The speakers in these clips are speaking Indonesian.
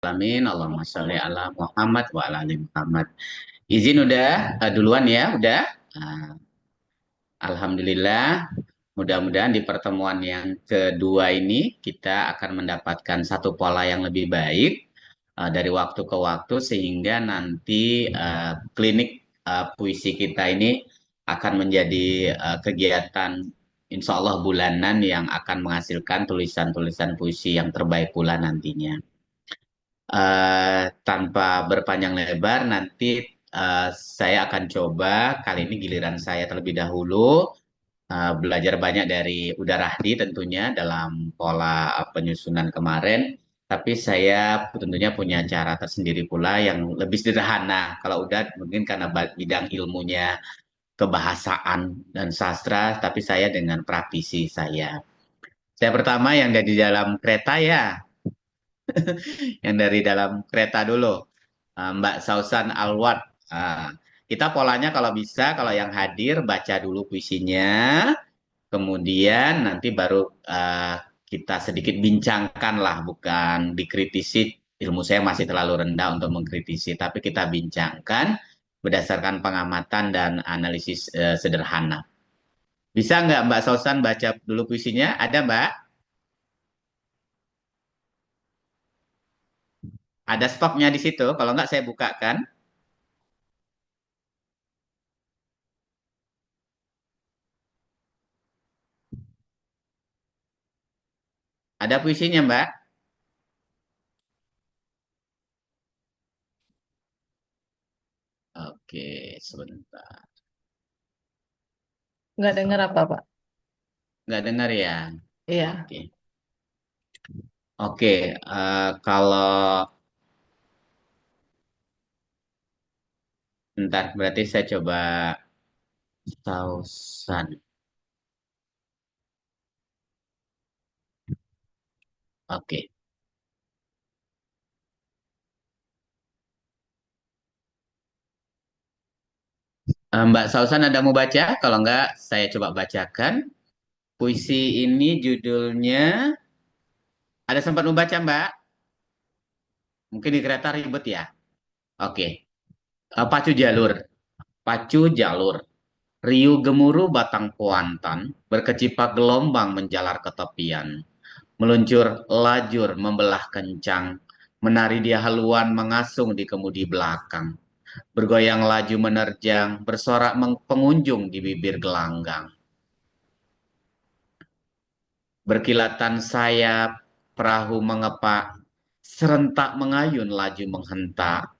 Alamin, Allahumma sholli ala Muhammad wa ala ali Muhammad. Izin udah duluan ya, udah. Ah, Alhamdulillah, mudah-mudahan di pertemuan yang kedua ini kita akan mendapatkan satu pola yang lebih baik dari waktu ke waktu sehingga nanti klinik puisi kita ini akan menjadi kegiatan insya Allah bulanan yang akan menghasilkan tulisan-tulisan puisi yang terbaik pula nantinya. Tanpa berpanjang lebar, nanti saya akan coba kali ini giliran saya terlebih dahulu belajar banyak dari Uda Rahdi tentunya dalam pola penyusunan kemarin. Tapi saya tentunya punya cara tersendiri pula yang lebih sederhana. Kalau udah mungkin karena bidang ilmunya kebahasaan dan sastra, tapi saya dengan praktisi saya. Saya pertama yang dari dalam kereta ya, yang dari dalam kereta dulu. Mbak Sausan Alwat. Ah, kita polanya kalau bisa, kalau yang hadir baca dulu puisinya, kemudian nanti baru kita sedikit bincangkan lah, bukan dikritisi. Ilmu saya masih terlalu rendah untuk mengkritisi, tapi kita bincangkan berdasarkan pengamatan dan analisis sederhana. Bisa nggak Mbak Sausan baca dulu puisinya? Ada Mbak? Ada stoknya di situ. Kalau nggak saya bukakan. Ada puisinya Mbak? Oke, sebentar. Nggak dengar So, apa, Pak? nggak dengar ya? Iya. Oke. Oke, kalau bentar, berarti saya coba Sausan. Oke. Mbak Sausan ada mau baca? Kalau nggak, saya coba bacakan. Puisi ini judulnya, ada sempat mau baca Mbak? Mungkin di kereta ribet ya? Oke. Pacu jalur. Pacu jalur. Riuh gemuruh batang kuantan, berkecipak gelombang menjalar ke tepian. Meluncur lajur membelah kencang, menari dia haluan mengasung di kemudi belakang. Bergoyang laju menerjang, bersorak pengunjung di bibir gelanggang. Berkilatan sayap, perahu mengepak, serentak mengayun laju menghentak,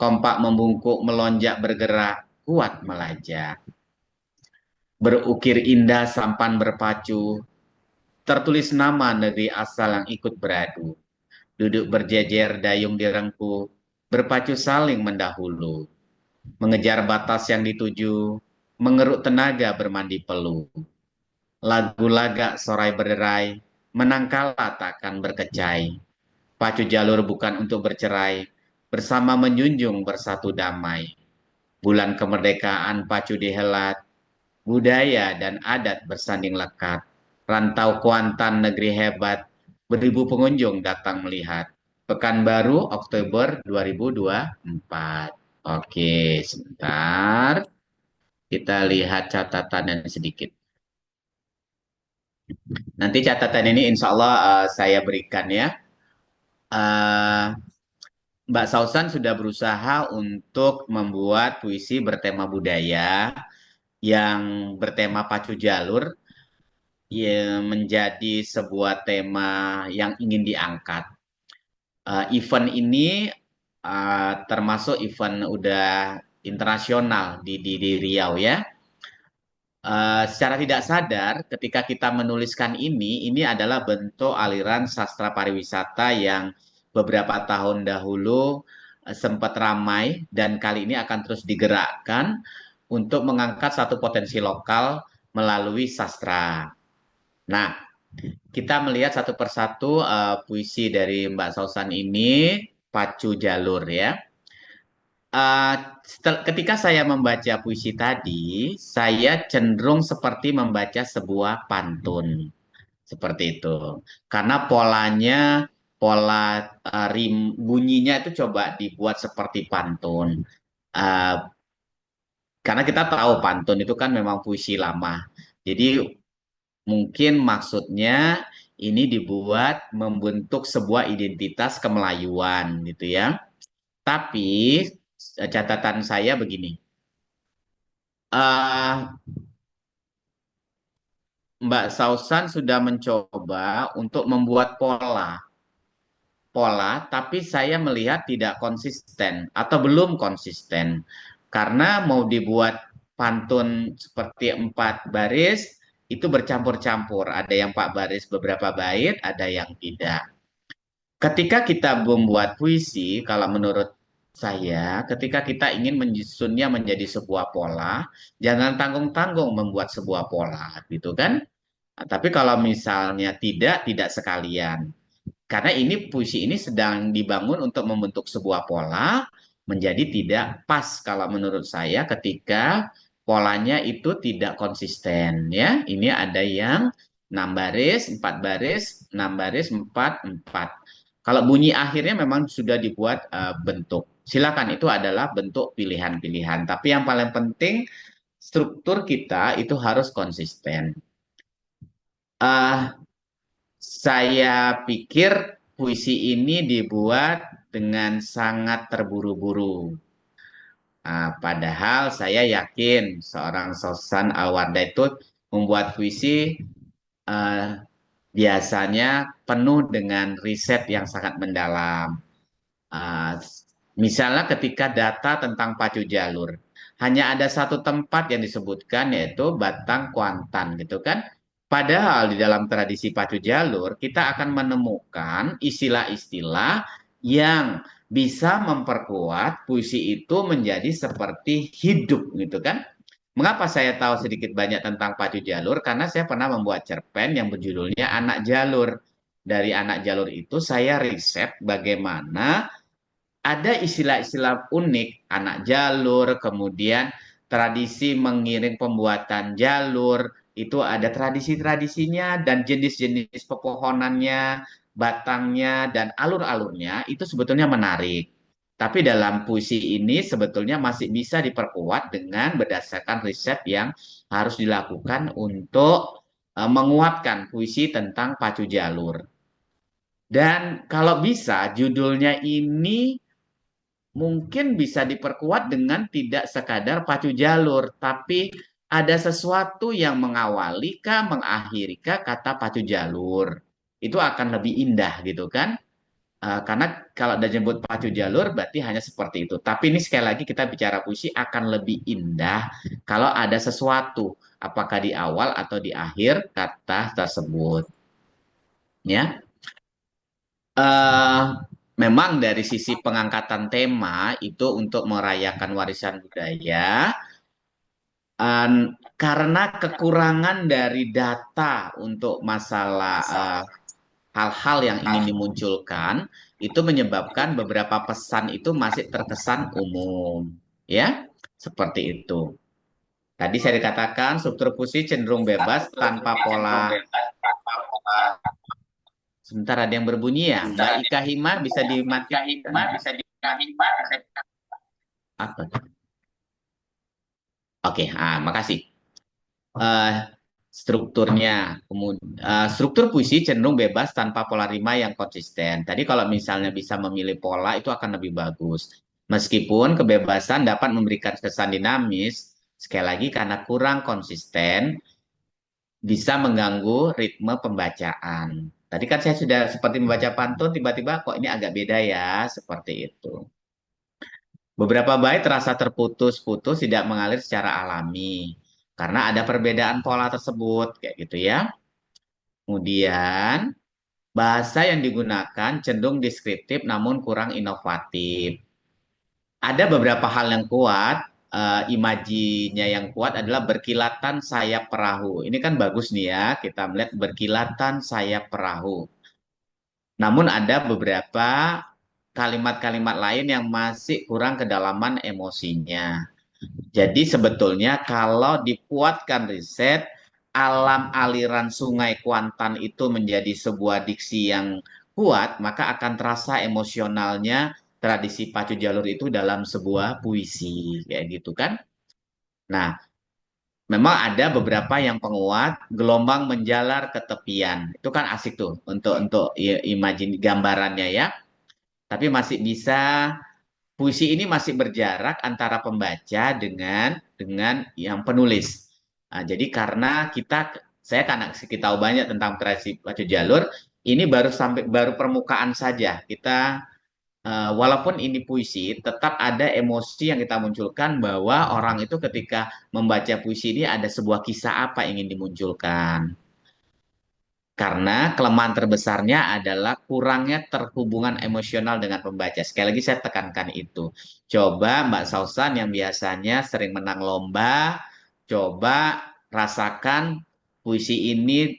kompak membungkuk melonjak bergerak, kuat melajak. Berukir indah sampan berpacu, tertulis nama negeri asal yang ikut beradu. Duduk berjejer dayung direngku, berpacu saling mendahulu, mengejar batas yang dituju, mengeruk tenaga bermandi peluh. Lagu lagak sorai berderai, menang kalah takkan berkecai. Pacu jalur bukan untuk bercerai, bersama menjunjung bersatu damai. Bulan kemerdekaan pacu dihelat, budaya dan adat bersanding lekat. Rantau Kuantan negeri hebat, beribu pengunjung datang melihat. Pekanbaru Oktober 2024. Oke, sebentar. Kita lihat catatannya sedikit. Nanti catatan ini insya Allah saya berikan ya. Eh, Mbak Sausan sudah berusaha untuk membuat puisi bertema budaya yang bertema pacu jalur yang menjadi sebuah tema yang ingin diangkat. Event ini termasuk event udah internasional di Riau ya. Secara tidak sadar, ketika kita menuliskan ini adalah bentuk aliran sastra pariwisata yang beberapa tahun dahulu sempat ramai dan kali ini akan terus digerakkan untuk mengangkat satu potensi lokal melalui sastra. Nah, kita melihat satu persatu puisi dari Mbak Sausan ini, Pacu Jalur ya. Ketika saya membaca puisi tadi, saya cenderung seperti membaca sebuah pantun. Seperti itu. Karena polanya pola rim bunyinya itu coba dibuat seperti pantun. Eh, karena kita tahu pantun itu kan memang puisi lama. Jadi mungkin maksudnya ini dibuat membentuk sebuah identitas kemelayuan gitu ya. Tapi catatan saya begini, eh Mbak Sausan sudah mencoba untuk membuat pola, tapi saya melihat tidak konsisten atau belum konsisten. Karena mau dibuat pantun seperti 4 baris, itu bercampur-campur. Ada yang 4 baris beberapa bait, ada yang tidak. Ketika kita membuat puisi, kalau menurut saya, ketika kita ingin menyusunnya menjadi sebuah pola, jangan tanggung-tanggung membuat sebuah pola, gitu kan? Nah, tapi kalau misalnya tidak sekalian. Karena ini puisi ini sedang dibangun untuk membentuk sebuah pola, menjadi tidak pas kalau menurut saya ketika polanya itu tidak konsisten ya. Ini ada yang 6 baris, 4 baris, 6 baris, 4 4. Kalau bunyi akhirnya memang sudah dibuat bentuk. Silakan itu adalah bentuk pilihan-pilihan. Tapi yang paling penting struktur kita itu harus konsisten. Ah, saya pikir puisi ini dibuat dengan sangat terburu-buru. Padahal saya yakin seorang Sosan Alwarda itu membuat puisi eh, biasanya penuh dengan riset yang sangat mendalam. Ah, misalnya ketika data tentang pacu jalur, hanya ada satu tempat yang disebutkan yaitu Batang Kuantan gitu kan. Padahal di dalam tradisi pacu jalur kita akan menemukan istilah-istilah yang bisa memperkuat puisi itu menjadi seperti hidup gitu kan. Mengapa saya tahu sedikit banyak tentang pacu jalur? Karena saya pernah membuat cerpen yang berjudulnya Anak Jalur. Dari Anak Jalur itu saya riset bagaimana ada istilah-istilah unik, anak jalur, kemudian tradisi mengiring pembuatan jalur, itu ada tradisi-tradisinya dan jenis-jenis pepohonannya, batangnya, dan alur-alurnya, itu sebetulnya menarik. Tapi dalam puisi ini sebetulnya masih bisa diperkuat dengan berdasarkan riset yang harus dilakukan untuk menguatkan puisi tentang pacu jalur. Dan kalau bisa judulnya ini mungkin bisa diperkuat dengan tidak sekadar pacu jalur, tapi ada sesuatu yang mengawali kah, mengakhiri kah kata pacu jalur. Itu akan lebih indah gitu kan? Karena kalau udah nyebut pacu jalur berarti hanya seperti itu. Tapi ini sekali lagi kita bicara puisi akan lebih indah kalau ada sesuatu, apakah di awal atau di akhir kata tersebut. Ya, eh memang dari sisi pengangkatan tema itu untuk merayakan warisan budaya, karena kekurangan dari data untuk masalah hal-hal yang ingin dimunculkan, itu menyebabkan beberapa pesan itu masih terkesan umum, ya, seperti itu. Tadi saya dikatakan struktur puisi cenderung bebas tanpa pola. Sebentar ada yang berbunyi ya, Mbak Ika Hima bisa dimatikan. Apa? Oke, makasih. eh, strukturnya. Kemudian, struktur puisi cenderung bebas tanpa pola rima yang konsisten. Tadi kalau misalnya bisa memilih pola itu akan lebih bagus. Meskipun kebebasan dapat memberikan kesan dinamis, sekali lagi karena kurang konsisten bisa mengganggu ritme pembacaan. Tadi kan saya sudah seperti membaca pantun, tiba-tiba kok ini agak beda ya, seperti itu. Beberapa bait terasa terputus-putus, tidak mengalir secara alami karena ada perbedaan pola tersebut, kayak gitu ya. Kemudian bahasa yang digunakan cenderung deskriptif namun kurang inovatif. Ada beberapa hal yang kuat, imajinya yang kuat adalah berkilatan sayap perahu. Ini kan bagus nih ya, kita melihat berkilatan sayap perahu. Namun ada beberapa kalimat-kalimat lain yang masih kurang kedalaman emosinya. Jadi sebetulnya kalau dipuatkan riset, alam aliran sungai Kuantan itu menjadi sebuah diksi yang kuat, maka akan terasa emosionalnya tradisi pacu jalur itu dalam sebuah puisi, kayak gitu kan. Nah, memang ada beberapa yang penguat, gelombang menjalar ke tepian. Itu kan asik tuh untuk imajin gambarannya ya. Tapi masih bisa puisi ini masih berjarak antara pembaca dengan yang penulis. Nah, jadi karena saya karena kita tahu banyak tentang tradisi pacu jalur, ini baru permukaan saja. Walaupun ini puisi, tetap ada emosi yang kita munculkan bahwa orang itu ketika membaca puisi ini ada sebuah kisah apa yang ingin dimunculkan. Karena kelemahan terbesarnya adalah kurangnya terhubungan emosional dengan pembaca. Sekali lagi saya tekankan itu. Coba Mbak Sausan yang biasanya sering menang lomba, coba rasakan puisi ini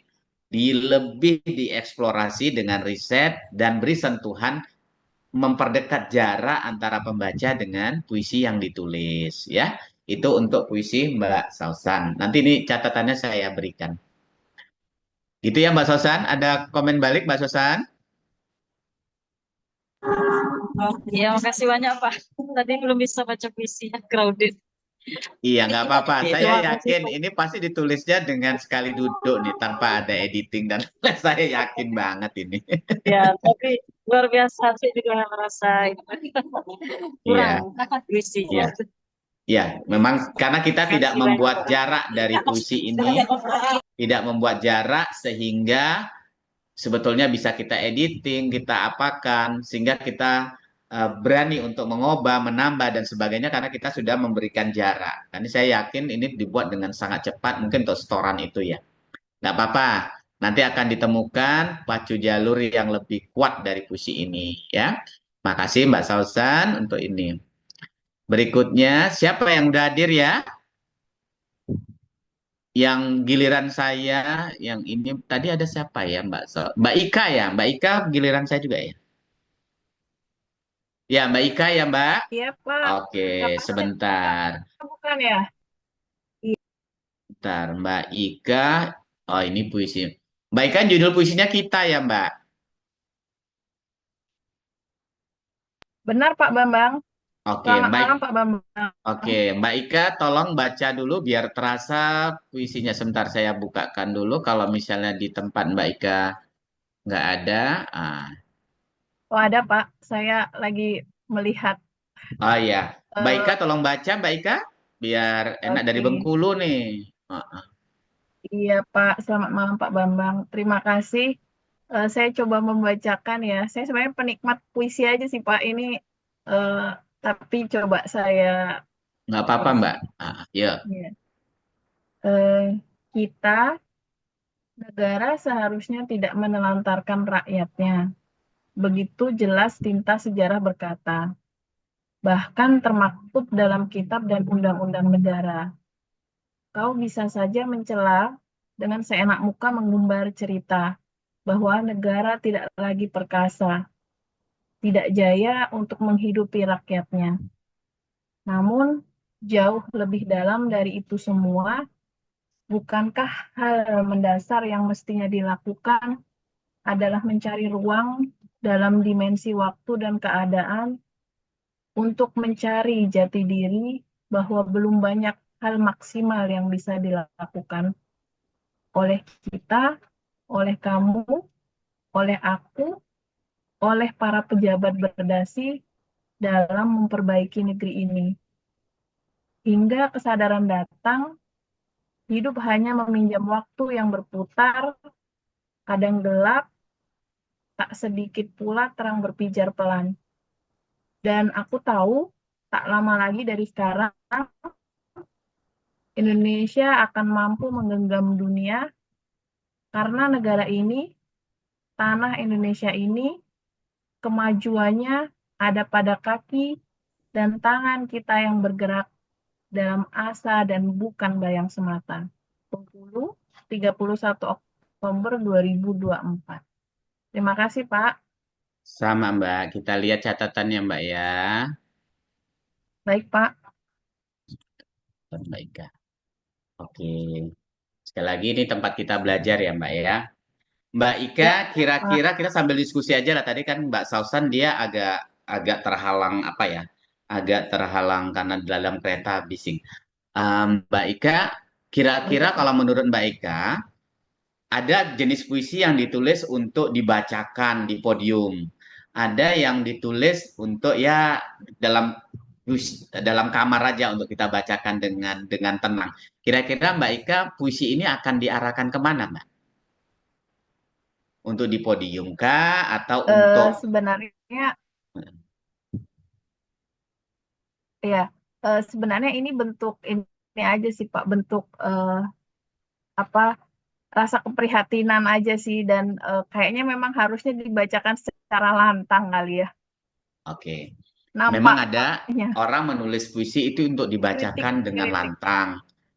lebih dieksplorasi dengan riset dan beri sentuhan memperdekat jarak antara pembaca dengan puisi yang ditulis ya. Itu untuk puisi Mbak Sausan. Nanti ini catatannya saya berikan. Gitu ya Mbak Sausan. Ada komen balik Mbak Sausan? Oh, iya, makasih banyak, Pak. Tadi belum bisa baca puisinya, crowded. Iya, nggak apa-apa. Saya Terima kasih, yakin Pak. ini pasti ditulisnya dengan sekali duduk nih, tanpa ada editing dan saya yakin banget ini. Ya, tapi luar biasa sih juga merasa itu. Kurang Iya, puisinya. iya, iya. Memang karena kita Terima tidak kasih banyak, membuat Pak. jarak dari puisi ini, tidak membuat jarak sehingga sebetulnya bisa kita editing, kita apakan, sehingga kita berani untuk mengubah, menambah, dan sebagainya karena kita sudah memberikan jarak. Karena saya yakin ini dibuat dengan sangat cepat, mungkin untuk setoran itu ya. Nggak apa-apa, nanti akan ditemukan pacu jalur yang lebih kuat dari puisi ini ya. Makasih Mbak Sausan untuk ini. Berikutnya, siapa yang udah hadir ya? Yang giliran saya, yang ini tadi ada siapa ya Mbak Ika ya? Mbak Ika giliran saya juga ya? Ya, Mbak Ika ya, Mbak. Iya, Pak. Oke, Bapak saya sebentar. bukan ya? Iya, Bentar, Mbak Ika. Oh, ini puisi. Mbak Ika judul puisinya kita ya, Mbak. benar, Pak Bambang. Oke, Selamat baik. malam, Pak Bambang. Oke, Mbak Ika tolong baca dulu biar terasa puisinya. Sebentar saya bukakan dulu. Kalau misalnya di tempat Mbak Ika nggak ada. Ah. Oh, ada, Pak. Saya lagi melihat. Oh iya, Mbak Ika eh, tolong baca, Mbak Ika. Biar enak dari oke. Bengkulu nih. Ah, ah. Iya, Pak. Selamat malam, Pak Bambang. Terima kasih. Saya coba membacakan ya. Saya sebenarnya penikmat puisi aja sih, Pak. Ini, eh, tapi coba saya Nggak apa-apa, tulis. Mbak. Ya. Ya. Kita, negara seharusnya tidak menelantarkan rakyatnya. Begitu jelas tinta sejarah berkata. Bahkan termaktub dalam kitab dan undang-undang negara. Kau bisa saja mencela dengan seenak muka mengumbar cerita bahwa negara tidak lagi perkasa, tidak jaya untuk menghidupi rakyatnya. Namun, jauh lebih dalam dari itu semua, bukankah hal mendasar yang mestinya dilakukan adalah mencari ruang dalam dimensi waktu dan keadaan untuk mencari jati diri bahwa belum banyak hal maksimal yang bisa dilakukan oleh kita, oleh kamu, oleh aku, oleh para pejabat berdasi dalam memperbaiki negeri ini. Hingga kesadaran datang, hidup hanya meminjam waktu yang berputar, kadang gelap, tak sedikit pula terang berpijar pelan. Dan aku tahu, tak lama lagi dari sekarang, Indonesia akan mampu menggenggam dunia karena negara ini, tanah Indonesia ini, kemajuannya ada pada kaki dan tangan kita yang bergerak dalam asa dan bukan bayang semata. Bengkulu, 31 Oktober 2024. Terima kasih, Pak. Sama, Mbak. Kita lihat catatannya, Mbak ya. Baik, Pak. Mbak Ika. Oke. Sekali lagi ini tempat kita belajar ya Mbak ya. Mbak Ika, Ya, kira-kira kita sambil diskusi aja lah. Tadi kan Mbak Sausan dia agak agak terhalang apa ya? Agak terhalang karena dalam kereta bising. Mbak Ika, kira-kira iya. kalau menurut Mbak Ika, ada jenis puisi yang ditulis untuk dibacakan di podium. Ada yang ditulis untuk ya dalam dalam kamar aja untuk kita bacakan dengan tenang. Kira-kira Mbak Ika, puisi ini akan diarahkan kemana, Mbak? Untuk di podium kah atau untuk Sebenarnya ya, sebenarnya ini bentuk ini aja sih Pak, bentuk apa rasa keprihatinan aja sih dan kayaknya memang harusnya dibacakan secara lantang kali ya. oke. Memang ada Nampaknya orang menulis puisi itu untuk kritik dibacakan dengan kritik. lantang.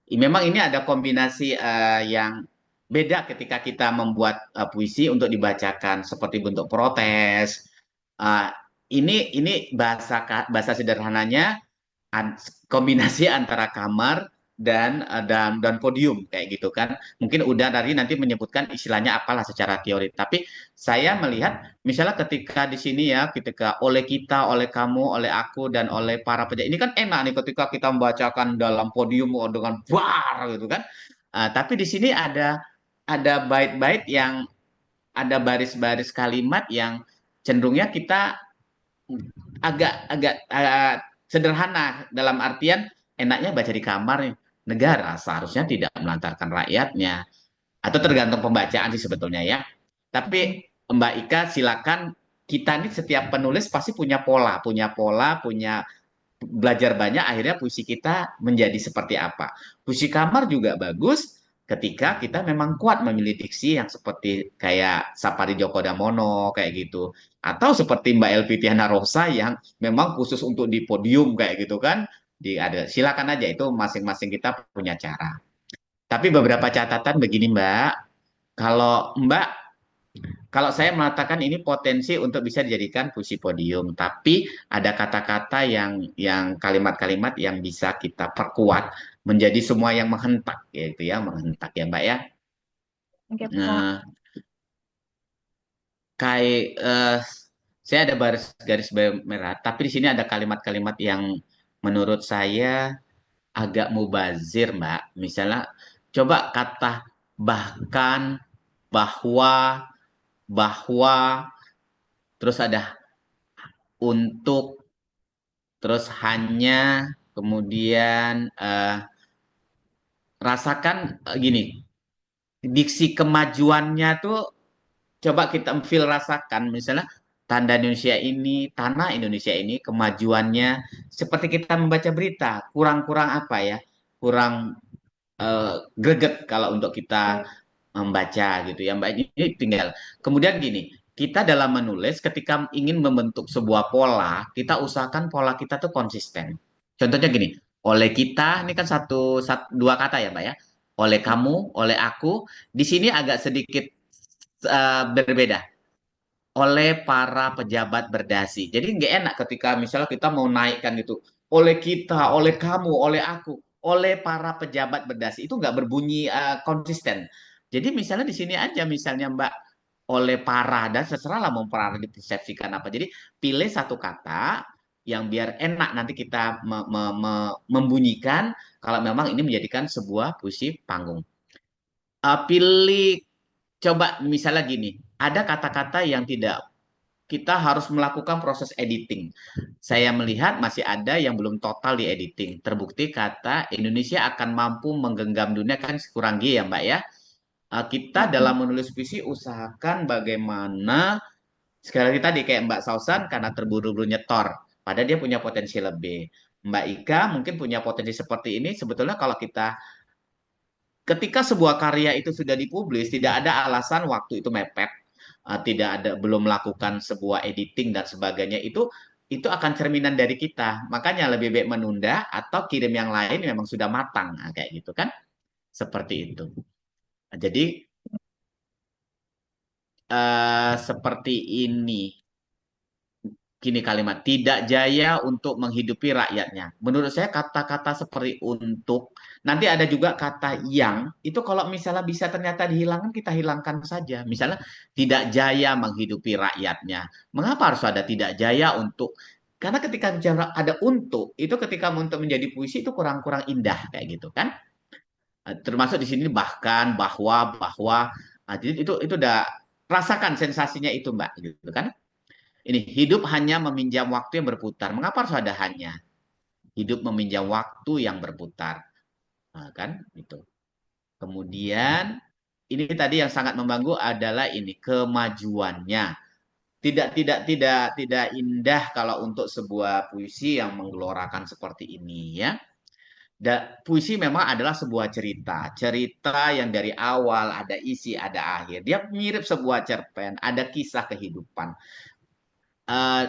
Memang ini ada kombinasi yang beda ketika kita membuat puisi untuk dibacakan seperti bentuk protes. Eh, ini bahasa sederhananya kombinasi antara kamar dan podium kayak gitu kan. Mungkin udah dari nanti menyebutkan istilahnya apalah secara teori. Tapi saya melihat misalnya ketika di sini ya, ketika oleh kita, oleh kamu, oleh aku dan oleh para penyanyi ini kan enak nih ketika kita membacakan dalam podium dengan bar gitu kan. Tapi di sini ada bait-bait yang ada baris-baris kalimat yang cenderungnya kita agak agak sederhana dalam artian enaknya baca di kamar nih. Negara seharusnya tidak melantarkan rakyatnya atau tergantung pembacaan sih sebetulnya ya. Tapi Mbak Ika silakan, kita nih setiap penulis pasti punya pola, punya belajar banyak akhirnya puisi kita menjadi seperti apa. Puisi kamar juga bagus ketika kita memang kuat memilih diksi yang seperti kayak Sapari Djoko Damono kayak gitu. Atau seperti Mbak Elvi Tiana Rosa yang memang khusus untuk di podium kayak gitu kan. Ada silakan aja itu masing-masing kita punya cara. Tapi beberapa catatan begini Mbak, kalau Mbak kalau saya mengatakan ini potensi untuk bisa dijadikan puisi podium, tapi ada kata-kata yang kalimat-kalimat yang bisa kita perkuat menjadi semua yang menghentak, yaitu ya menghentak ya Mbak ya. Oke Pak. Nah, kayak saya ada garis merah, tapi di sini ada kalimat-kalimat yang menurut saya agak mubazir Mbak. Misalnya coba kata bahkan, bahwa, bahwa, terus ada untuk, terus hanya, kemudian rasakan gini, diksi kemajuannya tuh coba kita feel rasakan, misalnya tanda Indonesia ini, tanah Indonesia ini kemajuannya seperti kita membaca berita, kurang-kurang apa ya, kurang greget kalau untuk kita Oke. membaca gitu ya Mbak. Ini tinggal kemudian gini, kita dalam menulis ketika ingin membentuk sebuah pola, kita usahakan pola kita tuh konsisten. Contohnya gini, oleh kita ini kan dua kata ya Mbak ya. Oleh kamu, oleh aku, di sini agak sedikit berbeda. Oleh para pejabat berdasi. Jadi nggak enak ketika misalnya kita mau naikkan itu. Oleh kita, oleh kamu, oleh aku, oleh para pejabat berdasi. Itu nggak berbunyi konsisten. Jadi misalnya di sini aja misalnya Mbak, oleh para, dan seserahlah mau para dipersepsikan apa. Jadi pilih satu kata yang biar enak nanti kita membunyikan kalau memang ini menjadikan sebuah puisi panggung. Pilih, coba misalnya gini, ada kata-kata yang tidak kita harus melakukan proses editing. Saya melihat masih ada yang belum total di editing. Terbukti kata Indonesia akan mampu menggenggam dunia kan kurang G ya Mbak ya. Kita dalam Mm-mm. menulis puisi usahakan bagaimana sekali lagi tadi kayak Mbak Sausan karena terburu-buru nyetor. Padahal dia punya potensi lebih. Mbak Ika mungkin punya potensi seperti ini. Sebetulnya kalau kita ketika sebuah karya itu sudah dipublis, tidak ada alasan waktu itu mepet, tidak ada belum melakukan sebuah editing dan sebagainya itu akan cerminan dari kita. Makanya lebih baik menunda atau kirim yang lain yang memang sudah matang, nah, kayak gitu kan? Seperti itu. Jadi seperti ini. Gini kalimat, tidak jaya untuk menghidupi rakyatnya. Menurut saya kata-kata seperti untuk, nanti ada juga kata yang, itu kalau misalnya bisa ternyata dihilangkan, kita hilangkan saja. Misalnya, tidak jaya menghidupi rakyatnya. Mengapa harus ada tidak jaya untuk? Karena ketika bicara ada untuk, itu ketika untuk menjadi puisi itu kurang-kurang indah kayak gitu kan. Termasuk di sini bahkan, bahwa. Jadi itu udah rasakan sensasinya itu Mbak, gitu kan. Ini hidup hanya meminjam waktu yang berputar. Mengapa harus ada hanya? Hidup meminjam waktu yang berputar. Nah, kan itu. Kemudian ini tadi yang sangat membanggu adalah ini kemajuannya. Tidak indah kalau untuk sebuah puisi yang menggelorakan seperti ini ya. Puisi memang adalah sebuah cerita. Cerita yang dari awal ada isi, ada akhir. Dia mirip sebuah cerpen, ada kisah kehidupan. Eh,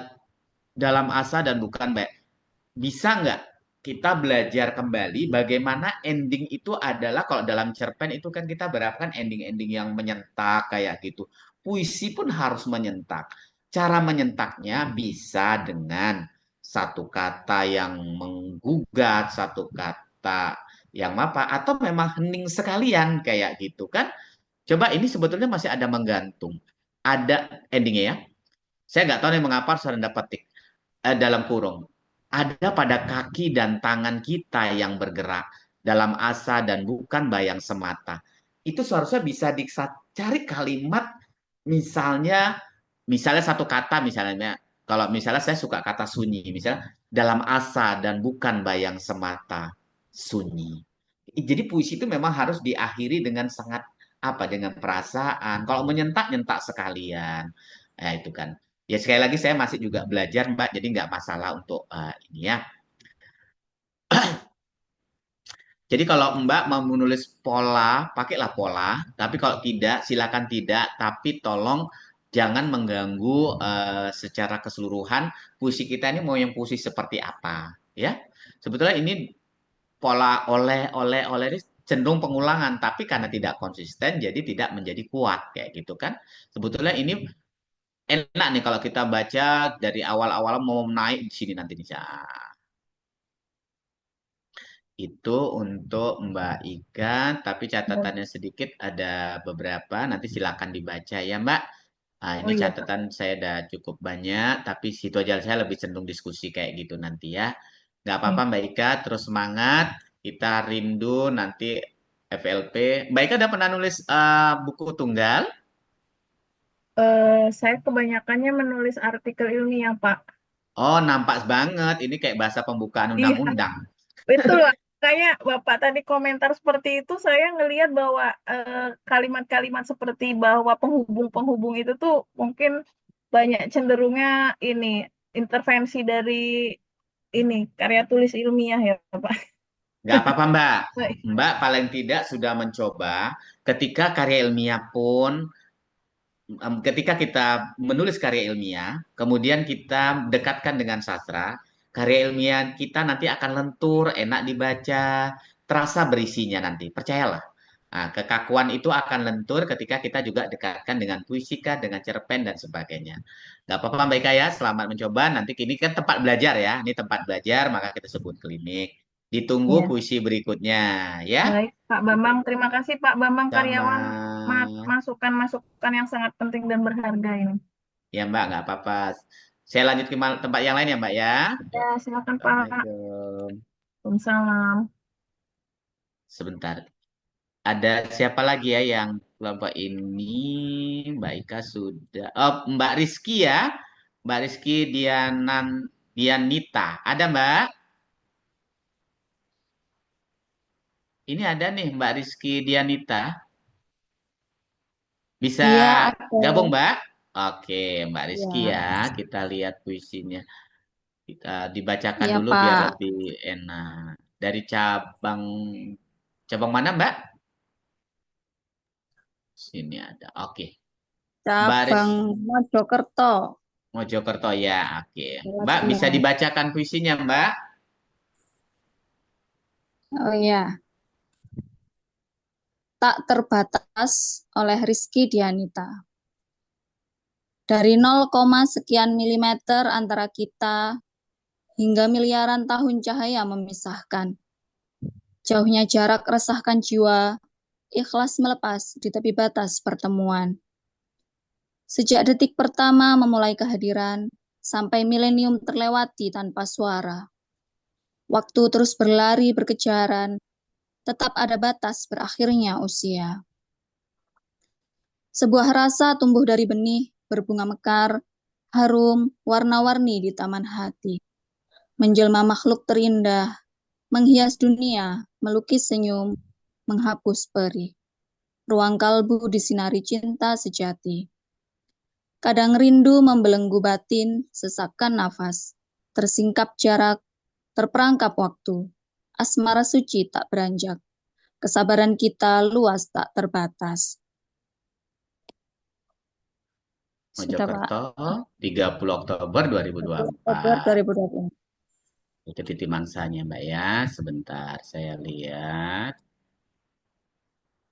dalam asa dan bukan baik. Bisa nggak kita belajar kembali bagaimana ending itu adalah kalau dalam cerpen itu kan kita berharapkan ending-ending yang menyentak kayak gitu. Puisi pun harus menyentak. Cara menyentaknya bisa dengan satu kata yang menggugat, satu kata yang apa, atau memang hening sekalian kayak gitu kan. Coba ini sebetulnya masih ada menggantung. Ada endingnya ya. Saya nggak tahu nih mengapa harus ada petik dalam kurung. Ada pada kaki dan tangan kita yang bergerak dalam asa dan bukan bayang semata. Itu seharusnya bisa dicari kalimat misalnya misalnya satu kata misalnya kalau misalnya saya suka kata sunyi misalnya dalam asa dan bukan bayang semata sunyi. Jadi puisi itu memang harus diakhiri dengan sangat apa dengan perasaan. Kalau menyentak nyentak sekalian. Nah, itu kan. Ya sekali lagi saya masih juga belajar Mbak, jadi nggak masalah untuk ini ya. Jadi kalau Mbak mau menulis pola, pakailah pola. Tapi kalau tidak, silakan tidak. Tapi tolong jangan mengganggu secara keseluruhan puisi kita ini mau yang puisi seperti apa, ya. Sebetulnya ini pola oleh ini cenderung pengulangan, tapi karena tidak konsisten, jadi tidak menjadi kuat kayak gitu kan. Sebetulnya ini enak nih kalau kita baca dari awal-awal mau naik di sini nanti nih. Itu untuk Mbak Ika, tapi Oh, catatannya sedikit ada beberapa, nanti silakan dibaca ya Mbak. Nah, oh ini iya, Pak. catatan saya udah cukup banyak, tapi situ aja saya lebih cenderung diskusi kayak gitu nanti ya. Nggak apa-apa Nih. Mbak Ika, terus semangat. Kita rindu nanti FLP. Mbak Ika udah pernah nulis buku tunggal? Saya kebanyakannya menulis artikel ilmiah, Pak. Oh, nampak banget. Ini kayak bahasa pembukaan Iya, undang-undang. betul, Pak. Kayak Bapak tadi komentar seperti itu, saya ngelihat bahwa kalimat-kalimat seperti bahwa penghubung-penghubung itu tuh mungkin banyak cenderungnya ini intervensi dari ini karya tulis ilmiah ya, Pak. Nggak apa-apa, Mbak. Baik. Mbak paling tidak sudah mencoba ketika karya ilmiah pun, ketika kita menulis karya ilmiah, kemudian kita dekatkan dengan sastra, karya ilmiah kita nanti akan lentur, enak dibaca, terasa berisinya nanti. Percayalah. Nah, kekakuan itu akan lentur ketika kita juga dekatkan dengan puisika, dengan cerpen, dan sebagainya. Nggak apa-apa, Mbak Ika ya. Selamat mencoba. Nanti ini kan tempat belajar ya. Ini tempat belajar, maka kita sebut klinik. Ditunggu Iya. puisi berikutnya, ya. Baik, Pak Bambang. Terima kasih Pak Bambang Sama, karyawan masukan-masukan yang sangat penting dan berharga ini. ya Mbak, nggak apa-apa. Saya lanjut ke tempat yang lain ya Mbak ya. Ya, silakan Pak. Assalamualaikum. Waalaikumsalam. Sebentar. Ada siapa lagi ya yang kelompok ini? Mbak Ika sudah. Oh, Mbak Rizky ya. Mbak Rizky Dianita. Ada Mbak? Ini ada nih Mbak Rizky Dianita. Bisa Iya, ada. gabung Mbak? Oke, Mbak Rizky ya. Iya, Kita lihat puisinya. Kita dibacakan iya dulu biar Pak. lebih enak. Dari cabang cabang mana Mbak? Sini ada. Oke. Mbak Riz Cabang Mojokerto, Mojokerto ya. Oke. Jawa Mbak bisa Timur. dibacakan puisinya Mbak? Oh iya, Tak Terbatas oleh Rizky Dianita. Dari 0, sekian milimeter antara kita hingga miliaran tahun cahaya memisahkan. Jauhnya jarak resahkan jiwa, ikhlas melepas di tepi batas pertemuan. Sejak detik pertama memulai kehadiran, sampai milenium terlewati tanpa suara. Waktu terus berlari berkejaran, tetap ada batas berakhirnya usia. Sebuah rasa tumbuh dari benih, berbunga mekar, harum, warna-warni di taman hati. Menjelma makhluk terindah, menghias dunia, melukis senyum, menghapus perih. Ruang kalbu disinari cinta sejati. Kadang rindu membelenggu batin, sesakkan nafas. Tersingkap jarak, terperangkap waktu. Asmara suci tak beranjak. Kesabaran kita luas tak terbatas. Sudah, Pak. Mojokerto, 30 Oktober Oktober 2024. 2020. Itu titik mangsanya, Mbak ya. Sebentar, saya lihat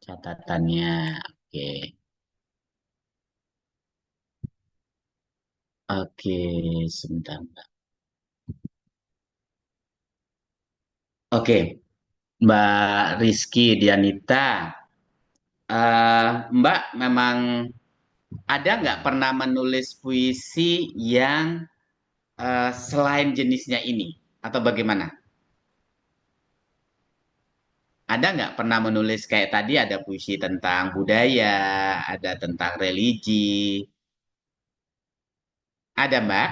catatannya. Oke. Oke, sebentar, Mbak. Oke, Mbak Rizky Dianita. Mbak memang ada nggak pernah menulis puisi yang selain jenisnya ini? Atau bagaimana? Ada nggak pernah menulis kayak tadi ada puisi tentang budaya, ada tentang religi? Ada Mbak?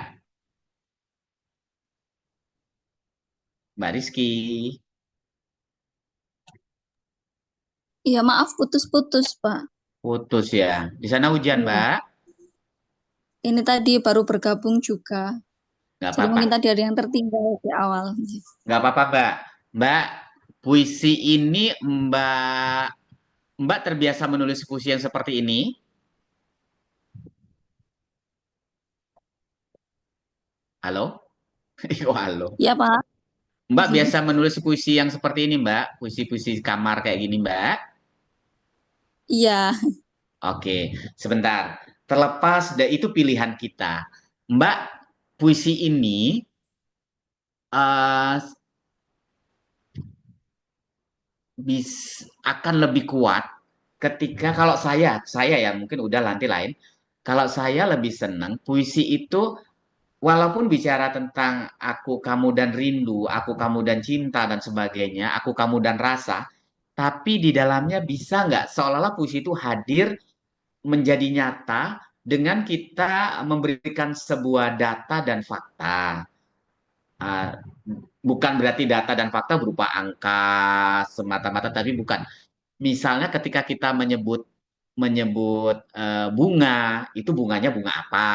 Mbak Rizky. Iya, maaf putus-putus, Pak. Putus ya. Di sana hujan Iya. Mbak? Ini tadi baru bergabung juga. Nggak Jadi apa-apa. mungkin tadi ada yang tertinggal di awal. Nggak apa-apa Mbak. Mbak, puisi ini Mbak Mbak terbiasa menulis puisi yang seperti ini? Halo? Oh, halo. Iya, Pak. Mbak biasa menulis puisi yang seperti ini Mbak? Puisi-puisi kamar kayak gini Mbak? Iya. Oke, sebentar. Terlepas dari itu pilihan kita. Mbak, puisi ini eh, akan lebih kuat ketika kalau saya ya mungkin udah nanti lain. Kalau saya lebih senang puisi itu walaupun bicara tentang aku, kamu dan rindu, aku, kamu dan cinta dan sebagainya, aku, kamu dan rasa, tapi di dalamnya bisa nggak seolah-olah puisi itu hadir menjadi nyata dengan kita memberikan sebuah data dan fakta. Ah, bukan berarti data dan fakta berupa angka semata-mata, tapi bukan. Misalnya ketika kita menyebut menyebut bunga, itu bunganya bunga apa?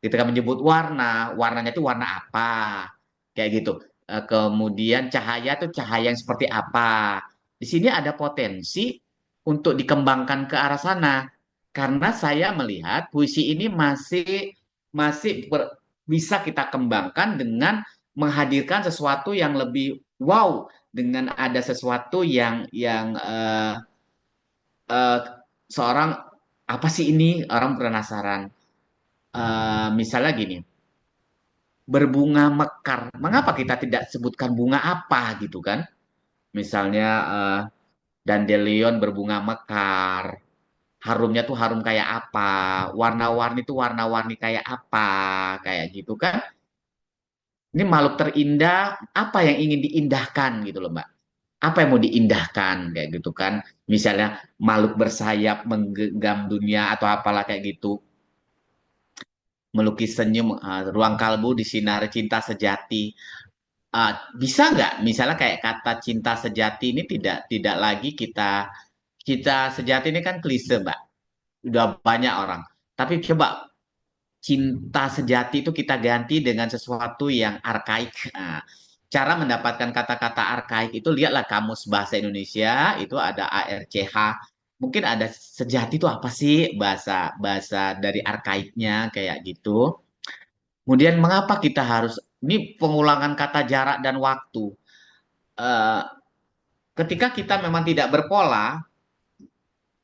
Ketika menyebut warna, warnanya itu warna apa? Kayak gitu. Kemudian cahaya itu cahaya yang seperti apa? Di sini ada potensi untuk dikembangkan ke arah sana. Karena saya melihat puisi ini masih masih bisa kita kembangkan dengan menghadirkan sesuatu yang lebih wow, dengan ada sesuatu yang eh, seorang apa sih ini orang penasaran. Misalnya gini, berbunga mekar. Mengapa kita tidak sebutkan bunga apa gitu kan? Misalnya dandelion berbunga mekar. Harumnya tuh harum kayak apa? Warna-warni tuh warna-warni kayak apa? Kayak gitu kan? Ini makhluk terindah, apa yang ingin diindahkan gitu loh, Mbak? Apa yang mau diindahkan kayak gitu kan? Misalnya makhluk bersayap menggenggam dunia atau apalah kayak gitu. Melukis senyum, ruang kalbu disinari cinta sejati. Bisa nggak misalnya kayak kata cinta sejati ini tidak lagi kita kita sejati ini kan klise Mbak, udah banyak orang. Tapi coba cinta sejati itu kita ganti dengan sesuatu yang arkaik. Nah, cara mendapatkan kata-kata arkaik itu lihatlah kamus bahasa Indonesia itu ada ARCH. Mungkin ada sejati itu apa sih bahasa bahasa dari arkaiknya kayak gitu. Kemudian mengapa kita harus ini pengulangan kata jarak dan waktu. Eh, Ketika kita memang tidak berpola,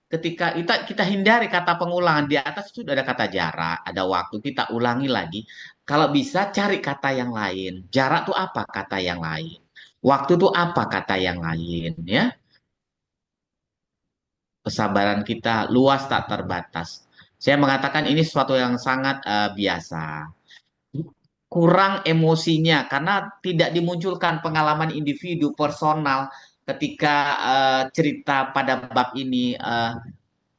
ketika kita hindari kata pengulangan. Di atas itu sudah ada kata jarak, ada waktu, kita ulangi lagi. Kalau bisa cari kata yang lain. Jarak tuh apa kata yang lain? Waktu tuh apa kata yang lain, ya? Kesabaran kita luas tak terbatas. Saya mengatakan ini sesuatu yang sangat biasa. Kurang emosinya karena tidak dimunculkan pengalaman individu personal ketika cerita pada bab ini.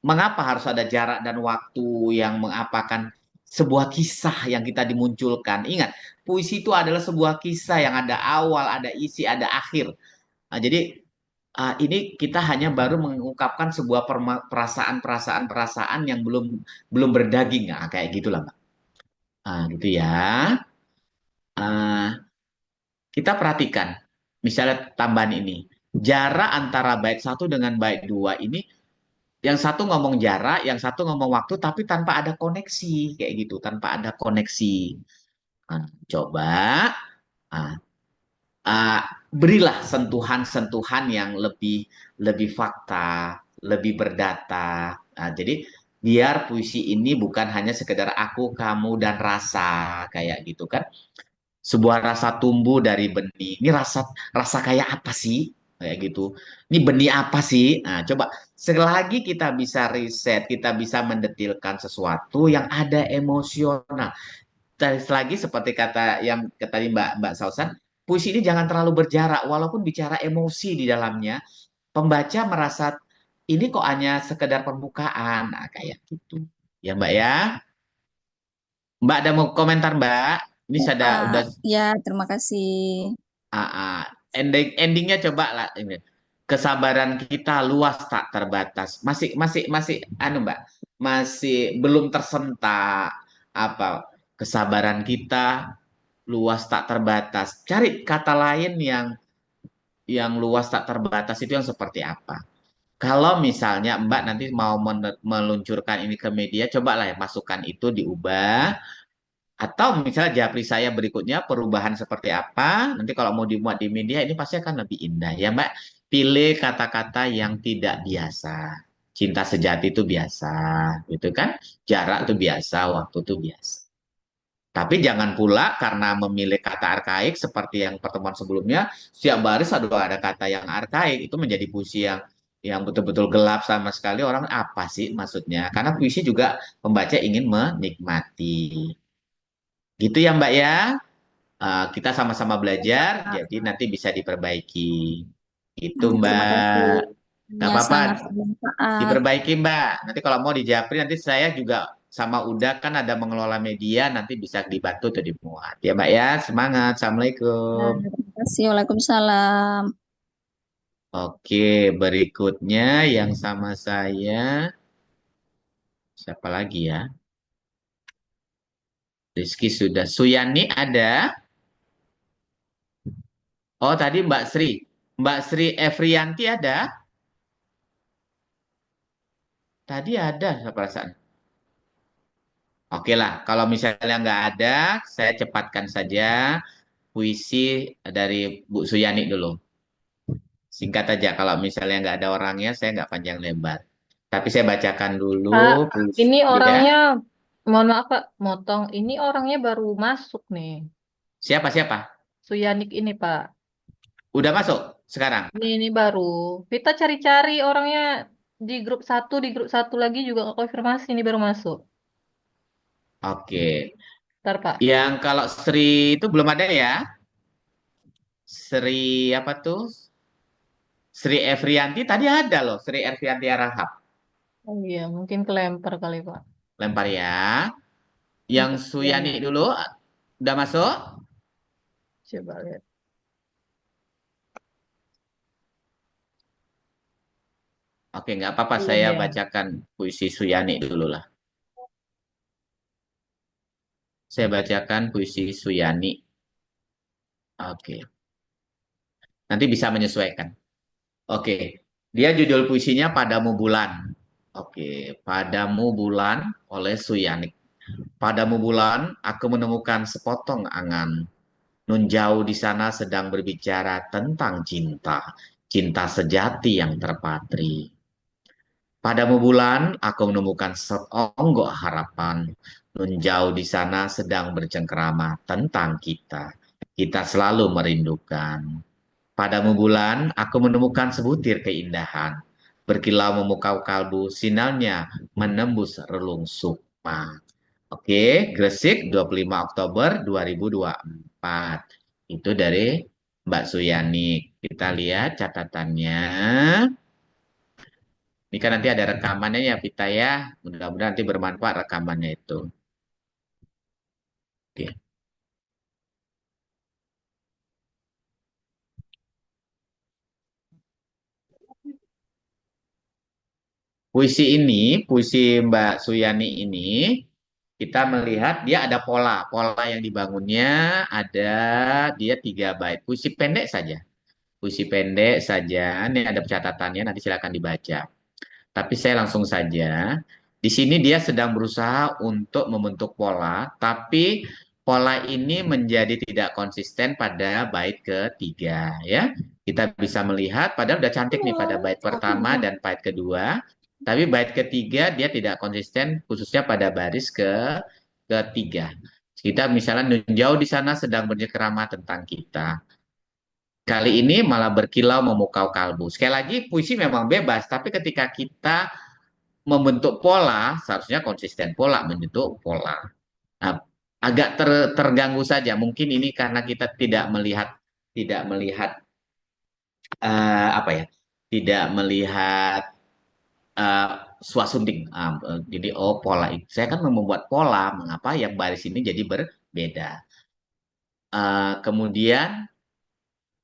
Mengapa harus ada jarak dan waktu yang mengapakan sebuah kisah yang kita dimunculkan? Ingat, puisi itu adalah sebuah kisah yang ada awal, ada isi, ada akhir. Nah, jadi ini kita hanya baru mengungkapkan sebuah perasaan-perasaan yang belum belum berdaging, nah, kayak gitulah, Mbak. Gitu ya. Ah, kita perhatikan, misalnya tambahan ini, jarak antara bait satu dengan bait dua ini, yang satu ngomong jarak, yang satu ngomong waktu, tapi tanpa ada koneksi, kayak gitu, tanpa ada koneksi. Coba ah, ah, berilah sentuhan-sentuhan yang lebih lebih fakta, lebih berdata. Jadi biar puisi ini bukan hanya sekedar aku, kamu, dan rasa kayak gitu kan. Sebuah rasa tumbuh dari benih. Ini rasa rasa kayak apa sih? Kayak gitu. Ini benih apa sih? Nah, coba selagi kita bisa riset, kita bisa mendetilkan sesuatu yang ada emosional. Selagi seperti kata yang tadi Mbak Mbak Sausan, puisi ini jangan terlalu berjarak, walaupun bicara emosi di dalamnya, pembaca merasa ini kok hanya sekedar permukaan, nah, kayak gitu. Ya Mbak ya. Mbak ada mau komentar Mbak? Ini Ya, sudah Pak. udah Ya, terima kasih. ah, ah. Endingnya coba lah ini. Kesabaran kita luas tak terbatas. Masih masih masih anu Mbak, masih belum tersentak apa kesabaran kita luas tak terbatas. Cari kata lain yang luas tak terbatas itu yang seperti apa? Kalau misalnya Mbak nanti mau meluncurkan ini ke media, cobalah ya masukkan itu diubah atau misalnya japri saya berikutnya perubahan seperti apa, nanti kalau mau dimuat di media ini pasti akan lebih indah ya Mbak. Pilih kata-kata yang tidak biasa. Cinta sejati itu biasa, gitu kan? Jarak itu biasa, waktu itu biasa. Tapi jangan pula karena memilih kata arkaik seperti yang pertemuan sebelumnya, setiap baris ada kata yang arkaik, itu menjadi puisi yang betul-betul gelap sama sekali orang apa sih maksudnya? Karena puisi juga pembaca ingin menikmati. Gitu ya Mbak ya. Kita sama-sama belajar, Pak. jadi nanti bisa diperbaiki. Itu Terima kasih. Mbak. Gak Ya, apa-apa, sangat bermanfaat. diperbaiki Mbak. Nanti kalau mau di Japri, nanti saya juga sama Uda kan ada mengelola media, nanti bisa dibantu atau dimuat. Ya Mbak ya, semangat. Ya, Assalamualaikum. terima kasih. Waalaikumsalam. Oke, berikutnya yang sama saya, siapa lagi ya? Rizky sudah. Suyani ada? Oh, tadi Mbak Sri. Mbak Sri Evrianti ada? Tadi ada, saya perasaan. Oke lah, kalau misalnya nggak ada, saya cepatkan saja puisi dari Bu Suyani dulu. Singkat aja, kalau misalnya nggak ada orangnya, saya nggak panjang lebar. Tapi saya bacakan dulu Pak, puisi. ini Ya, orangnya, mohon maaf Pak, motong. Ini orangnya baru masuk nih. siapa? Suyanik ini Pak. Udah masuk sekarang? Ini baru. Kita cari-cari orangnya di grup satu lagi juga nggak konfirmasi. Ini baru masuk. Oke. Ntar Pak. Yang kalau Sri itu belum ada ya? Sri apa tuh? Sri Evrianti tadi ada loh, Sri Evrianti Rahab. Oh iya, mungkin kelempar kali Pak. Lempar ya. Yang Untuk Suyani Suyanik. dulu, udah masuk? Coba lihat. Oke, nggak apa-apa. Belum Saya ya. bacakan puisi Suyani dulu lah. Saya bacakan puisi Suyani. Oke, nanti bisa menyesuaikan. Oke, dia judul puisinya Padamu Bulan. Oke, Padamu Bulan oleh Suyani. Padamu bulan, aku menemukan sepotong angan. Nun jauh di sana sedang berbicara tentang cinta. Cinta sejati yang terpatri. Padamu bulan, aku menemukan seonggok harapan. Nun jauh di sana sedang bercengkerama tentang kita. Kita selalu merindukan. Padamu bulan, aku menemukan sebutir keindahan. Berkilau memukau kalbu, sinarnya menembus relung sukma. Oke, Gresik 25 Oktober 2024. Itu dari Mbak Suyani. Kita lihat catatannya. Ini kan nanti ada rekamannya ya, Vita ya. Mudah-mudahan nanti bermanfaat rekamannya itu. Oke. Puisi Mbak Suyani ini, kita melihat dia ada pola. Pola yang dibangunnya ada dia 3 bait. Puisi pendek saja. Puisi pendek saja. Ini ada catatannya, nanti silakan dibaca. Tapi saya langsung saja. Di sini dia sedang berusaha untuk membentuk pola, tapi pola ini menjadi tidak konsisten pada bait ketiga, ya. Kita bisa melihat, padahal udah cantik nih pada bait pertama dan bait kedua, tapi bait ketiga dia tidak konsisten, khususnya pada baris ketiga. Kita misalnya jauh di sana sedang bercengkerama tentang kita. Kali ini malah berkilau memukau kalbu. Sekali lagi, puisi memang bebas, tapi ketika kita membentuk pola, seharusnya konsisten pola, membentuk pola. Nah, agak terganggu saja. Mungkin ini karena kita tidak melihat apa ya, tidak melihat eh, swasembada. Jadi pola itu. Saya kan membuat pola, mengapa yang baris ini jadi berbeda. Kemudian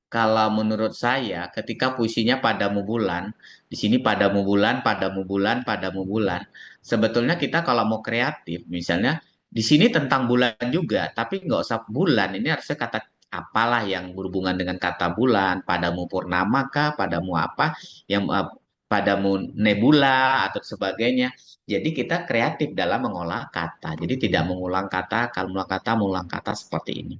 kalau menurut saya, ketika puisinya padamu bulan, di sini padamu bulan, padamu bulan, padamu bulan. Sebetulnya kita kalau mau kreatif, misalnya di sini tentang bulan juga, tapi nggak usah bulan. Ini harusnya kata apalah yang berhubungan dengan kata bulan, padamu purnama kah, padamu apa, yang padamu nebula atau sebagainya. Jadi kita kreatif dalam mengolah kata. Jadi tidak mengulang kata, kalau mengulang kata seperti ini.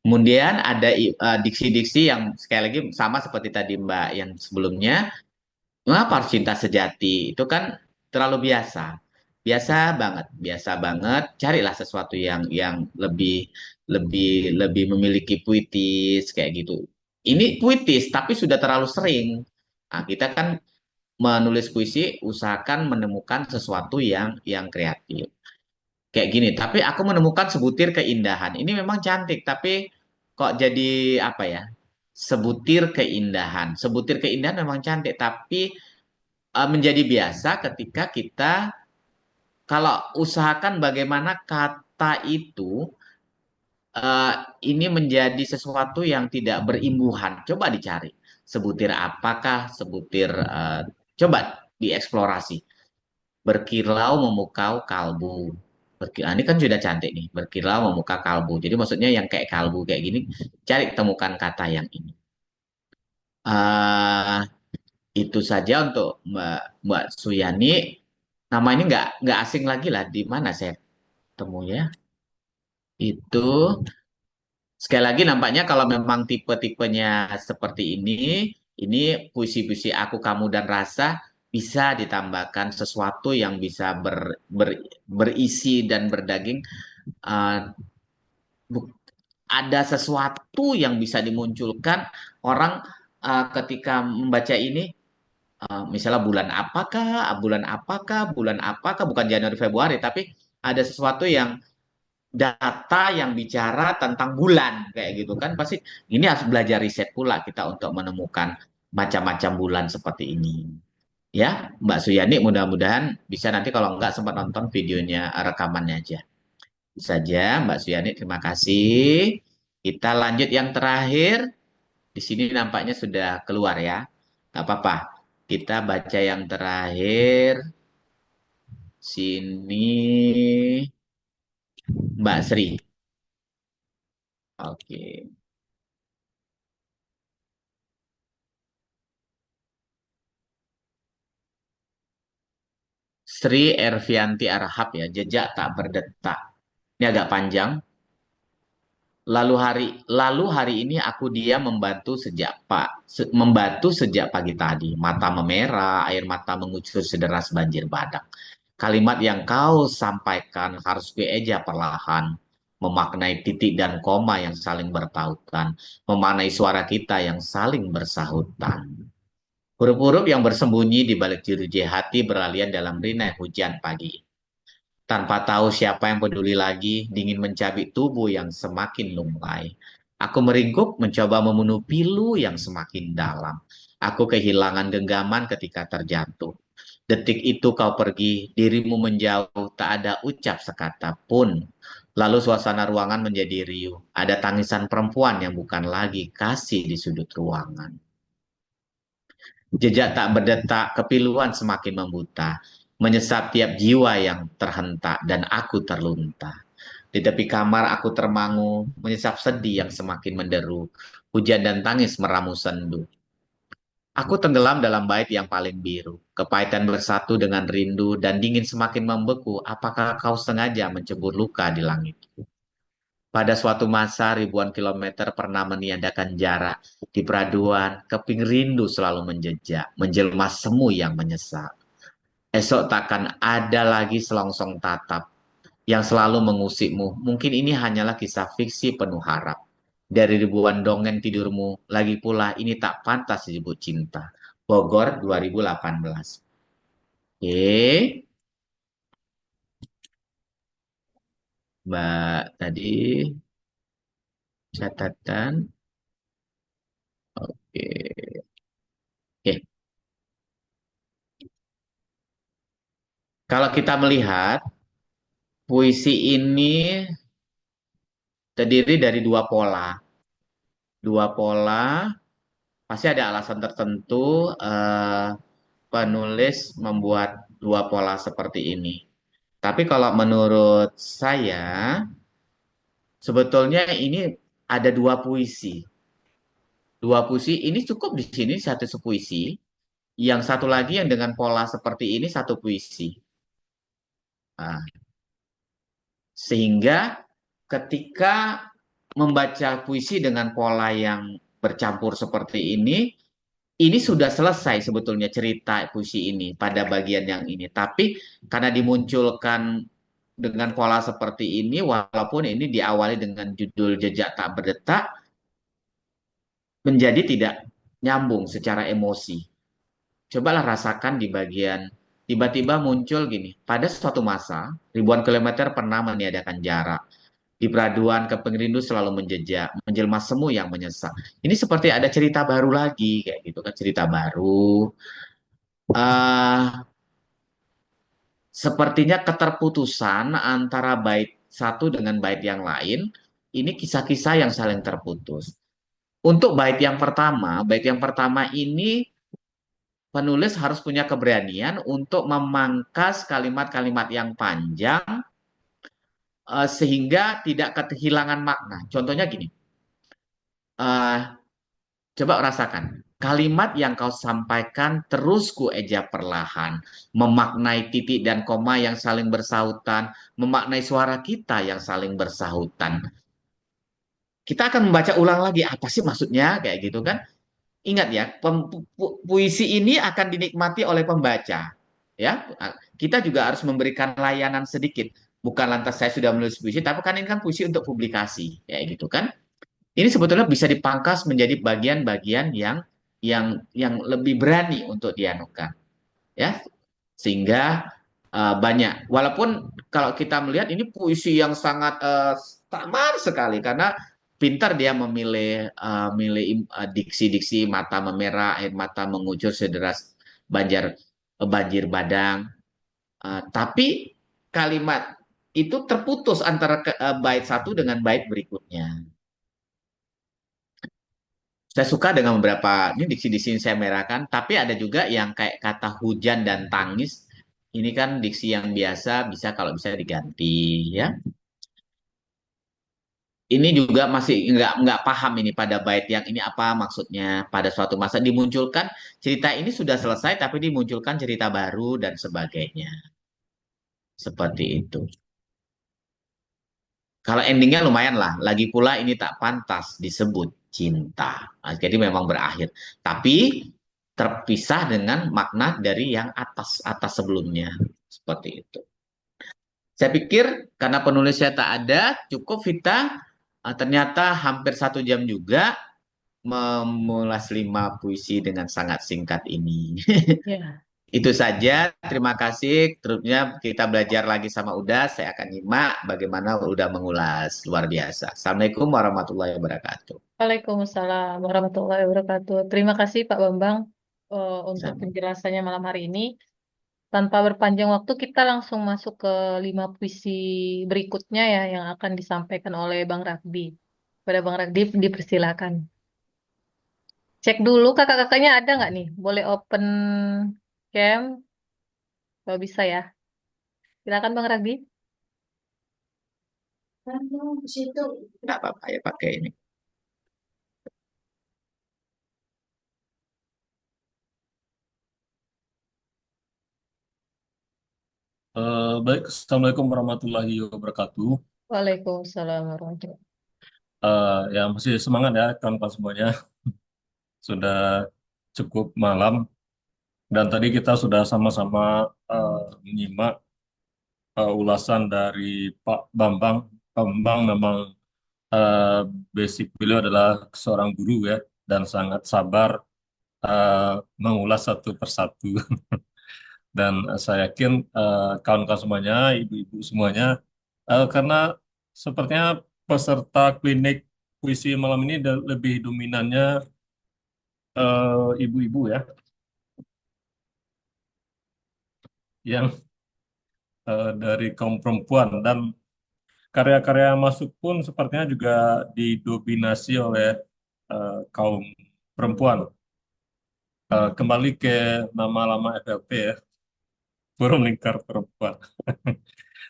Kemudian ada diksi-diksi yang sekali lagi sama seperti tadi Mbak yang sebelumnya. Mengapa harus cinta sejati? Itu kan terlalu biasa. Biasa banget. Carilah sesuatu yang lebih lebih lebih memiliki puitis kayak gitu. Ini puitis tapi sudah terlalu sering. Nah, kita kan menulis puisi usahakan menemukan sesuatu yang kreatif. Kayak gini, tapi aku menemukan sebutir keindahan. Ini memang cantik, tapi kok jadi apa ya? Sebutir keindahan. Sebutir keindahan memang cantik, tapi menjadi biasa ketika kita kalau usahakan bagaimana kata itu eh, ini menjadi sesuatu yang tidak berimbuhan. Coba dicari. Sebutir apakah? Coba dieksplorasi. Berkilau memukau kalbu. Ini kan sudah cantik nih, berkilau memukau kalbu. Jadi maksudnya yang kayak kalbu kayak gini, cari temukan kata yang ini. Ah, itu saja untuk Mbak Suyani. Nama ini nggak asing lagi lah. Di mana saya temunya? Itu sekali lagi nampaknya kalau memang tipe-tipenya seperti ini puisi-puisi aku, kamu dan rasa bisa ditambahkan sesuatu yang bisa berisi dan berdaging. eh, ada sesuatu yang bisa dimunculkan orang ketika membaca ini, misalnya bulan apakah, bukan Januari Februari, tapi ada sesuatu yang data yang bicara tentang bulan kayak gitu kan, pasti ini harus belajar riset pula kita untuk menemukan macam-macam bulan seperti ini. Ya, Mbak Suyani, mudah-mudahan bisa nanti kalau nggak sempat nonton videonya, rekamannya aja. Itu saja, Mbak Suyani, terima kasih. Kita lanjut yang terakhir. Di sini nampaknya sudah keluar ya. Nggak apa-apa. Kita baca yang terakhir. Sini, Mbak Sri. Oke. Sri Ervianti Arhab ya, jejak tak berdetak. Ini agak panjang. Lalu hari ini aku dia membantu sejak pagi tadi. Mata memerah, air mata mengucur sederas banjir badak. Kalimat yang kau sampaikan harus kueja perlahan, memaknai titik dan koma yang saling bertautan, memaknai suara kita yang saling bersahutan. Huruf-huruf yang bersembunyi di balik jeruji hati beralian dalam rinai hujan pagi. Tanpa tahu siapa yang peduli lagi, dingin mencabik tubuh yang semakin lunglai. Aku meringkuk mencoba membunuh pilu yang semakin dalam. Aku kehilangan genggaman ketika terjatuh. Detik itu kau pergi, dirimu menjauh, tak ada ucap sekata pun. Lalu suasana ruangan menjadi riuh. Ada tangisan perempuan yang bukan lagi kasih di sudut ruangan. Jejak tak berdetak, kepiluan semakin membuta, menyesap tiap jiwa yang terhentak dan aku terlunta. Di tepi kamar aku termangu, menyesap sedih yang semakin menderu, hujan dan tangis meramu sendu. Aku tenggelam dalam bait yang paling biru, kepahitan bersatu dengan rindu dan dingin semakin membeku. Apakah kau sengaja mencebur luka di langitku? Pada suatu masa ribuan kilometer pernah meniadakan jarak. Di peraduan, keping rindu selalu menjejak, menjelma semu yang menyesal. Esok takkan ada lagi selongsong tatap yang selalu mengusikmu. Mungkin ini hanyalah kisah fiksi penuh harap. Dari ribuan dongeng tidurmu, lagi pula ini tak pantas disebut cinta. Bogor 2018. Oke, Mbak tadi catatan. Oke. Oke. Kalau kita melihat puisi ini terdiri dari dua pola. Dua pola, pasti ada alasan tertentu penulis membuat dua pola seperti ini. Tapi kalau menurut saya, sebetulnya ini ada dua puisi. Dua puisi ini cukup di sini satu puisi. Yang satu lagi yang dengan pola seperti ini satu puisi. Nah, sehingga ketika membaca puisi dengan pola yang bercampur seperti ini sudah selesai sebetulnya cerita puisi ini pada bagian yang ini. Tapi karena dimunculkan dengan pola seperti ini, walaupun ini diawali dengan judul Jejak Tak Berdetak, menjadi tidak nyambung secara emosi. Cobalah rasakan di bagian tiba-tiba muncul gini. Pada suatu masa, ribuan kilometer pernah meniadakan jarak. Di peraduan ke rindu selalu menjejak, menjelma semu yang menyesal. Ini seperti ada cerita baru lagi, kayak gitu kan, cerita baru. Sepertinya keterputusan antara bait satu dengan bait yang lain, ini kisah-kisah yang saling terputus. Untuk bait yang pertama ini penulis harus punya keberanian untuk memangkas kalimat-kalimat yang panjang sehingga tidak kehilangan makna. Contohnya gini, eh, coba rasakan. Kalimat yang kau sampaikan terus ku eja perlahan, memaknai titik dan koma yang saling bersahutan, memaknai suara kita yang saling bersahutan. Kita akan membaca ulang lagi, apa sih maksudnya, kayak gitu kan. Ingat ya, puisi ini akan dinikmati oleh pembaca. Ya, kita juga harus memberikan layanan sedikit. Bukan lantas saya sudah menulis puisi, tapi kan ini kan puisi untuk publikasi, kayak gitu kan. Ini sebetulnya bisa dipangkas menjadi bagian-bagian yang lebih berani untuk dianukan, ya. Sehingga banyak. Walaupun kalau kita melihat ini puisi yang sangat samar sekali karena pintar dia milih diksi-diksi mata memerah, air mata mengucur sederas banjir badang. Tapi kalimat itu terputus antara bait satu dengan bait berikutnya. Saya suka dengan beberapa ini diksi-diksi yang saya merahkan, tapi ada juga yang kayak kata hujan dan tangis. Ini kan diksi yang biasa, bisa kalau bisa diganti, ya. Ini juga masih nggak paham ini pada bait yang ini apa maksudnya. Pada suatu masa dimunculkan cerita ini sudah selesai, tapi dimunculkan cerita baru dan sebagainya. Seperti itu. Kalau endingnya lumayan lah. Lagi pula ini tak pantas disebut cinta. Nah, jadi memang berakhir. Tapi terpisah dengan makna dari yang atas sebelumnya. Seperti itu. Saya pikir karena penulisnya tak ada, cukup Vita. Ternyata hampir 1 jam juga memulas 5 puisi dengan sangat singkat ini. Ya. Itu saja. Terima kasih. Terusnya kita belajar lagi sama Uda. Saya akan nyimak bagaimana Uda mengulas. Luar biasa. Assalamualaikum warahmatullahi wabarakatuh. Waalaikumsalam warahmatullahi wabarakatuh. Terima kasih Pak Bambang untuk Sama. penjelasannya malam hari ini. Tanpa berpanjang waktu, kita langsung masuk ke 5 puisi berikutnya ya yang akan disampaikan oleh Bang Ragdi. Pada Bang Ragdi dipersilakan. Cek dulu kakak-kakaknya ada nggak nih? Boleh open cam kalau bisa ya. Silakan Bang Ragdi. Tidak apa-apa ya pakai ini. Baik, Assalamualaikum warahmatullahi wabarakatuh. Waalaikumsalam warahmatullahi wabarakatuh. Ya masih semangat ya kawan-kawan semuanya. Sudah cukup malam dan tadi kita sudah sama-sama menyimak ulasan dari Pak Bambang. Pak Bambang memang eh, basic beliau adalah seorang guru ya dan sangat sabar eh, mengulas satu persatu. Dan saya yakin kawan-kawan semuanya, ibu-ibu semuanya, karena sepertinya peserta klinik puisi malam ini lebih dominannya ibu-ibu ya, yang dari kaum perempuan dan karya-karya yang masuk pun sepertinya juga didominasi oleh kaum perempuan. Kembali ke nama lama FLP ya, Forum Lingkar Perempuan.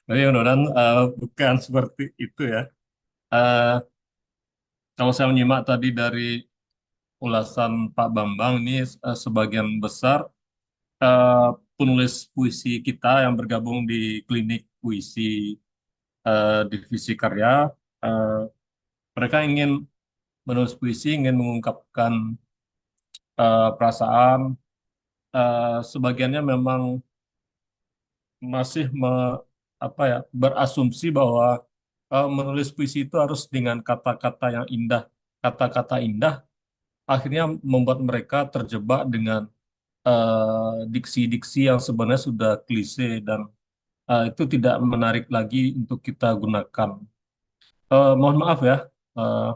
Tapi mudah-mudahan bukan seperti itu ya. Eh, Kalau saya menyimak tadi dari ulasan Pak Bambang ini sebagian besar eh, penulis puisi kita yang bergabung di klinik puisi divisi karya, eh, mereka ingin menulis puisi, ingin mengungkapkan perasaan. Sebagiannya memang masih apa ya berasumsi bahwa menulis puisi itu harus dengan kata-kata yang indah, kata-kata indah akhirnya membuat mereka terjebak dengan diksi-diksi yang sebenarnya sudah klise dan itu tidak menarik lagi untuk kita gunakan. Mohon maaf ya, eh,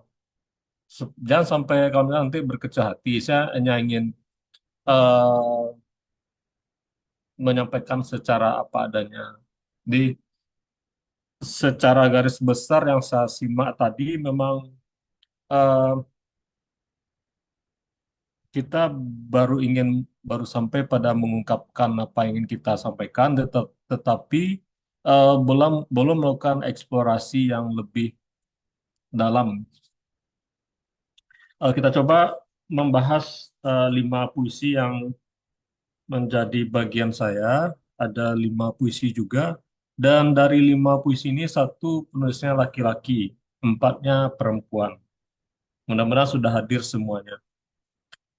jangan sampai kawan nanti berkecil hati. Saya hanya ingin eh, menyampaikan secara apa adanya. Di secara garis besar yang saya simak tadi memang eh, kita baru sampai pada mengungkapkan apa yang ingin kita sampaikan, tetapi belum belum melakukan eksplorasi yang lebih dalam. Kita coba membahas 5 puisi yang menjadi bagian saya. Ada 5 puisi juga, dan dari 5 puisi ini satu penulisnya laki-laki, 4-nya perempuan. Mudah-mudahan sudah hadir semuanya.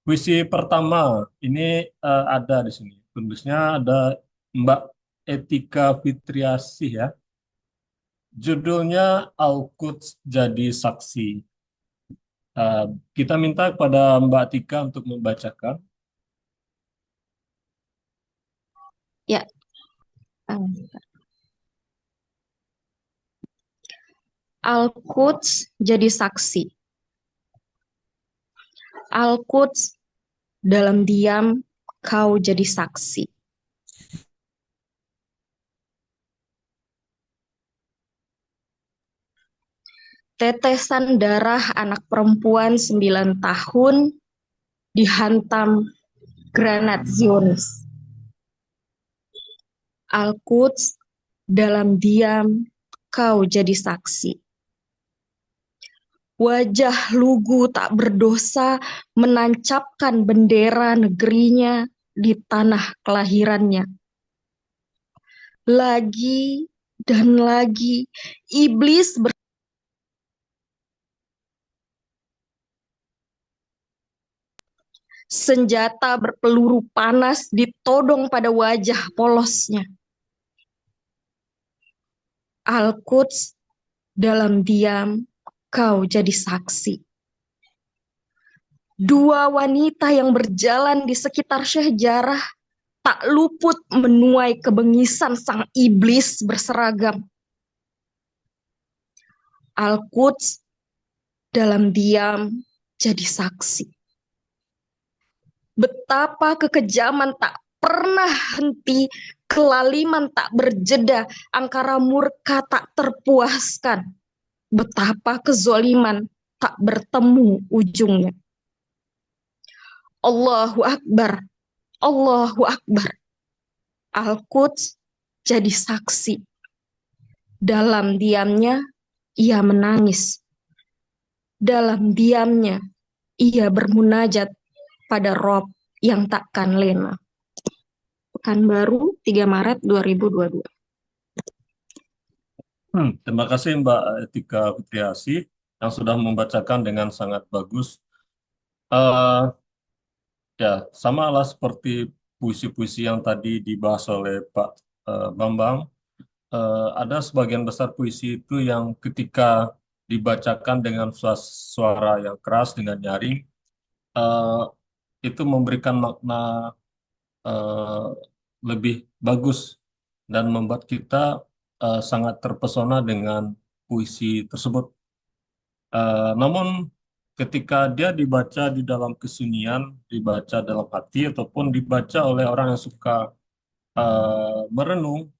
Puisi pertama ini ada di sini. Penulisnya ada Mbak Etika Fitriasih ya. Judulnya Al-Quds Jadi Saksi. Eh, Kita minta kepada Mbak Tika untuk membacakan. Ya, Al-Quds jadi saksi. Al-Quds dalam diam kau jadi saksi. Tetesan darah anak perempuan 9 tahun dihantam granat Zionis. Al-Quds dalam diam kau jadi saksi. Wajah lugu tak berdosa menancapkan bendera negerinya di tanah kelahirannya. Lagi dan lagi iblis senjata berpeluru panas ditodong pada wajah polosnya. Al-Quds, dalam diam kau jadi saksi. Dua wanita yang berjalan di sekitar Syekh Jarrah tak luput menuai kebengisan sang iblis berseragam. Al-Quds, dalam diam jadi saksi. Betapa kekejaman tak pernah henti, kelaliman tak berjeda, angkara murka tak terpuaskan. Betapa kezoliman tak bertemu ujungnya. Allahu Akbar, Allahu Akbar. Al-Quds jadi saksi. Dalam diamnya ia menangis. Dalam diamnya ia bermunajat pada Rob yang takkan lena. Pekanbaru 3 Maret 2022. Terima kasih Mbak Etika Fitriasi yang sudah membacakan dengan sangat bagus. Eh, ya, sama lah seperti puisi-puisi yang tadi dibahas oleh Pak Bambang. Ada sebagian besar puisi itu yang ketika dibacakan dengan suara yang keras, dengan nyaring, eh, itu memberikan makna eh, lebih bagus dan membuat kita sangat terpesona dengan puisi tersebut. Namun ketika dia dibaca di dalam kesunyian, dibaca dalam hati ataupun dibaca oleh orang yang suka merenung,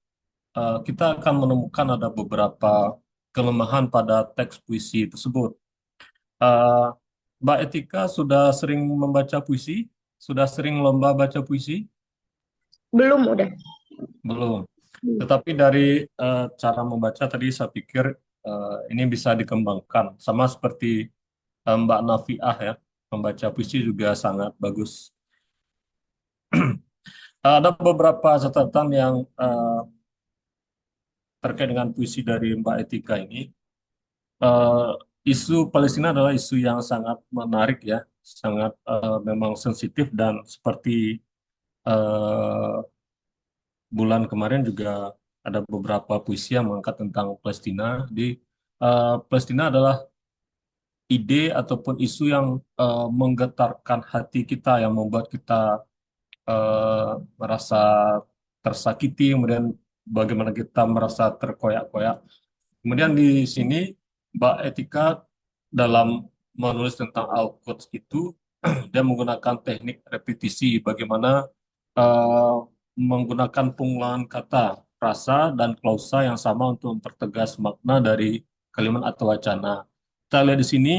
kita akan menemukan ada beberapa kelemahan pada teks puisi tersebut. Eh, Mbak Etika sudah sering membaca puisi? Sudah sering lomba baca puisi? Belum udah. Belum. Tetapi dari cara membaca tadi saya pikir ini bisa dikembangkan. Sama seperti Mbak Nafiah ya, membaca puisi juga sangat bagus. Ada beberapa catatan yang terkait dengan puisi dari Mbak Etika ini. Isu Palestina adalah isu yang sangat menarik ya, sangat memang sensitif dan seperti bulan kemarin juga ada beberapa puisi yang mengangkat tentang Palestina. Di Palestina adalah ide ataupun isu yang menggetarkan hati kita, yang membuat kita merasa tersakiti, kemudian bagaimana kita merasa terkoyak-koyak. Kemudian di sini Mbak Etika dalam menulis tentang Al-Quds itu dia menggunakan teknik repetisi, bagaimana eh, menggunakan pengulangan kata, frasa, dan klausa yang sama untuk mempertegas makna dari kalimat atau wacana. Kita lihat di sini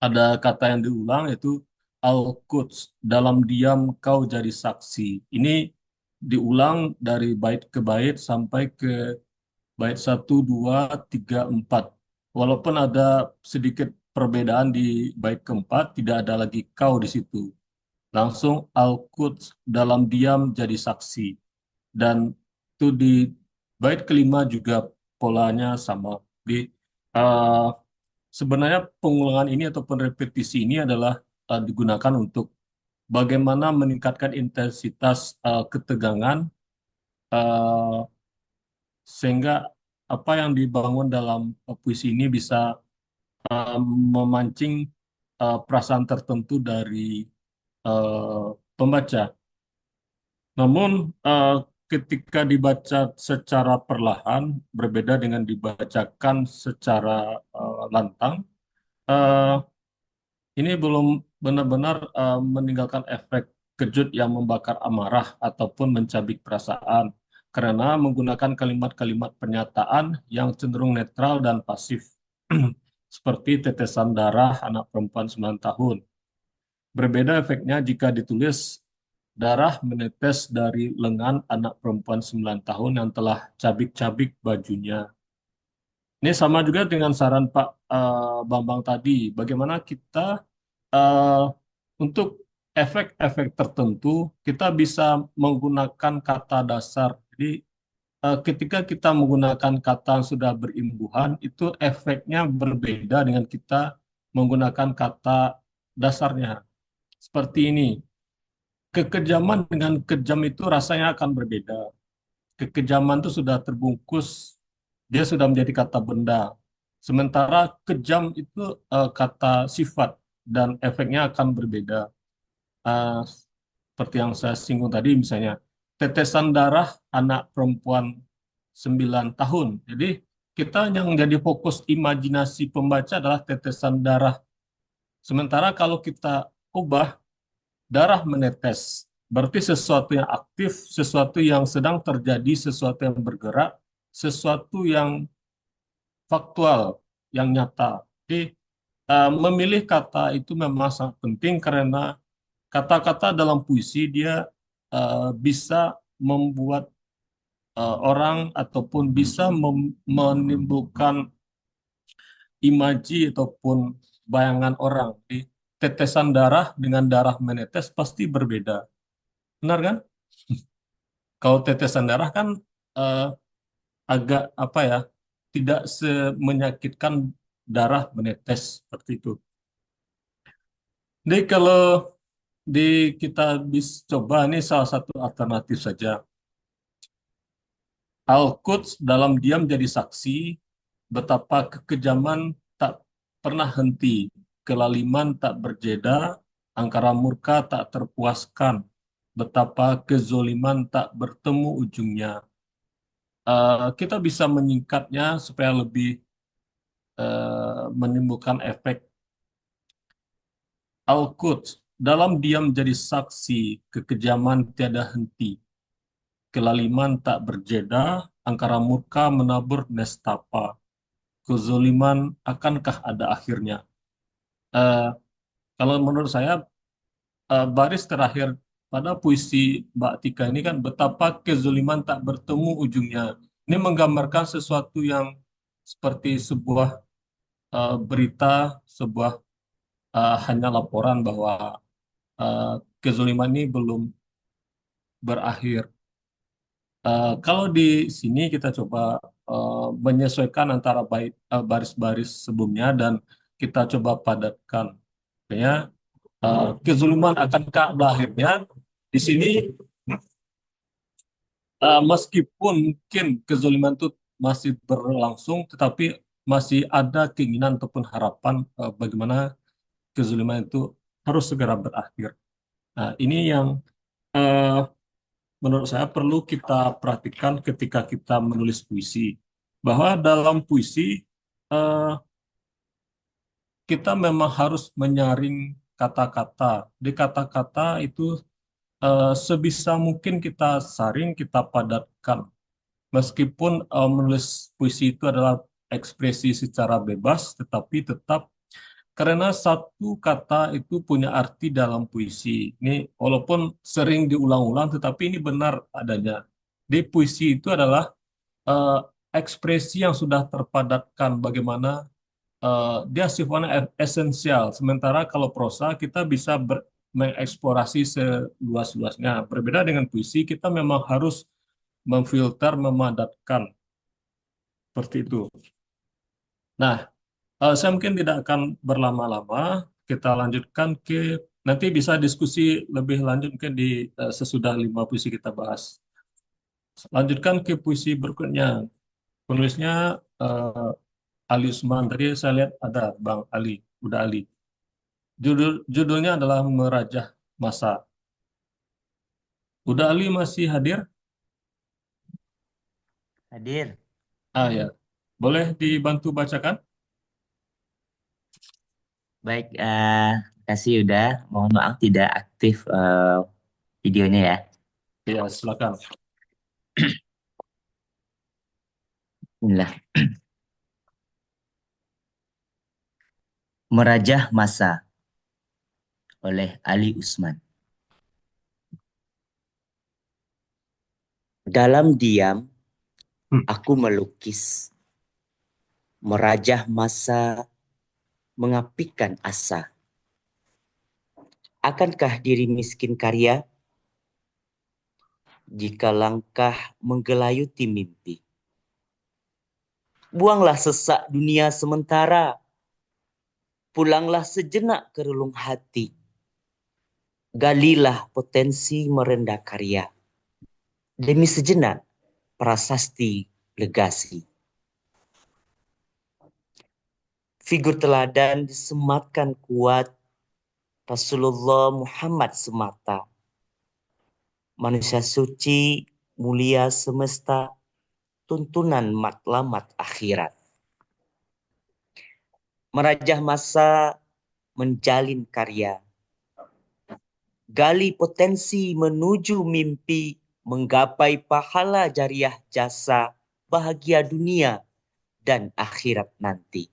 ada kata yang diulang yaitu Al-Quds, dalam diam kau jadi saksi. Ini diulang dari bait ke bait sampai ke bait 1, 2, 3, 4. Walaupun ada sedikit perbedaan di bait keempat, tidak ada lagi kau di situ. Langsung Al-Quds, dalam diam jadi saksi. Dan itu di bait kelima juga polanya sama. Di eh, sebenarnya pengulangan ini ataupun repetisi ini adalah digunakan untuk bagaimana meningkatkan intensitas ketegangan eh, sehingga apa yang dibangun dalam puisi ini bisa eh, memancing perasaan tertentu dari eh, pembaca. Namun ketika dibaca secara perlahan berbeda dengan dibacakan secara lantang, eh, ini belum benar-benar meninggalkan efek kejut yang membakar amarah ataupun mencabik perasaan karena menggunakan kalimat-kalimat pernyataan yang cenderung netral dan pasif seperti tetesan darah anak perempuan 9 tahun. Berbeda efeknya jika ditulis darah menetes dari lengan anak perempuan 9 tahun yang telah cabik-cabik bajunya. Ini sama juga dengan saran Pak Bambang tadi, bagaimana kita eh, untuk efek-efek tertentu kita bisa menggunakan kata dasar. Jadi ketika kita menggunakan kata yang sudah berimbuhan, itu efeknya berbeda dengan kita menggunakan kata dasarnya. seperti ini. Kekejaman dengan kejam itu rasanya akan berbeda. Kekejaman itu sudah terbungkus, dia sudah menjadi kata benda. Sementara kejam itu kata sifat dan efeknya akan berbeda. Eh, Seperti yang saya singgung tadi, misalnya tetesan darah anak perempuan 9 tahun. Jadi kita yang jadi fokus imajinasi pembaca adalah tetesan darah. Sementara kalau kita ubah darah menetes, berarti sesuatu yang aktif, sesuatu yang sedang terjadi, sesuatu yang bergerak, sesuatu yang faktual, yang nyata. Jadi memilih kata itu memang sangat penting karena kata-kata dalam puisi dia bisa membuat orang ataupun bisa menimbulkan imaji ataupun bayangan orang. Jadi, tetesan darah dengan darah menetes pasti berbeda. Benar kan? Kalau tetesan darah kan eh, agak apa ya, tidak semenyakitkan darah menetes seperti itu. Jadi kalau kita bisa coba ini salah satu alternatif saja. Al-Quds dalam diam jadi saksi betapa kekejaman tak pernah henti, kelaliman tak berjeda, angkara murka tak terpuaskan, betapa kezoliman tak bertemu ujungnya. Kita bisa menyingkatnya supaya lebih menimbulkan efek. Al-Quds dalam diam jadi saksi, kekejaman tiada henti, kelaliman tak berjeda, angkara murka menabur nestapa. Kezoliman akankah ada akhirnya? Eh, Kalau menurut saya baris terakhir pada puisi Mbak Tika ini kan betapa kezoliman tak bertemu ujungnya. Ini menggambarkan sesuatu yang seperti sebuah berita, sebuah hanya laporan bahwa eh, kezoliman ini belum berakhir. Kalau di sini kita coba menyesuaikan antara baris-baris sebelumnya dan kita coba padatkan. Ya, kezuluman akankah berakhirnya? Di sini meskipun mungkin kezaliman itu masih berlangsung, tetapi masih ada keinginan ataupun harapan bagaimana kezaliman itu harus segera berakhir. Nah, ini yang eh, menurut saya perlu kita perhatikan ketika kita menulis puisi. Bahwa dalam puisi eh, kita memang harus menyaring kata-kata. Di kata-kata itu sebisa mungkin kita saring, kita padatkan. Meskipun menulis puisi itu adalah ekspresi secara bebas, tetapi tetap karena satu kata itu punya arti dalam puisi. Ini walaupun sering diulang-ulang, tetapi ini benar adanya. Di puisi itu adalah eh, ekspresi yang sudah terpadatkan bagaimana dia sifatnya esensial. Sementara kalau prosa kita bisa mengeksplorasi seluas-luasnya. Berbeda dengan puisi, kita memang harus memfilter, memadatkan seperti itu. Nah, saya mungkin tidak akan berlama-lama. Kita lanjutkan ke nanti bisa diskusi lebih lanjut mungkin di sesudah 5 puisi kita bahas. Lanjutkan ke puisi berikutnya. Penulisnya Ali Usman. Tadi saya lihat ada Bang Ali, udah Ali. Judulnya adalah Merajah Masa. Udah Ali masih hadir? Hadir. Ya. Boleh dibantu bacakan? Baik, kasih udah. Mohon maaf tidak aktif videonya ya. Ya, silakan. Inilah. Merajah Masa oleh Ali Usman. Dalam diam, aku melukis. Merajah masa, mengapikan asa. Akankah diri miskin karya jika langkah menggelayuti mimpi? Buanglah sesak dunia sementara, pulanglah sejenak ke relung hati. Galilah potensi merendah karya. Demi sejenak prasasti legasi. Figur teladan disematkan kuat Rasulullah Muhammad semata. Manusia suci, mulia semesta, tuntunan matlamat akhirat. Merajah masa, menjalin karya. Gali potensi menuju mimpi, menggapai pahala jariah jasa, bahagia dunia dan akhirat nanti.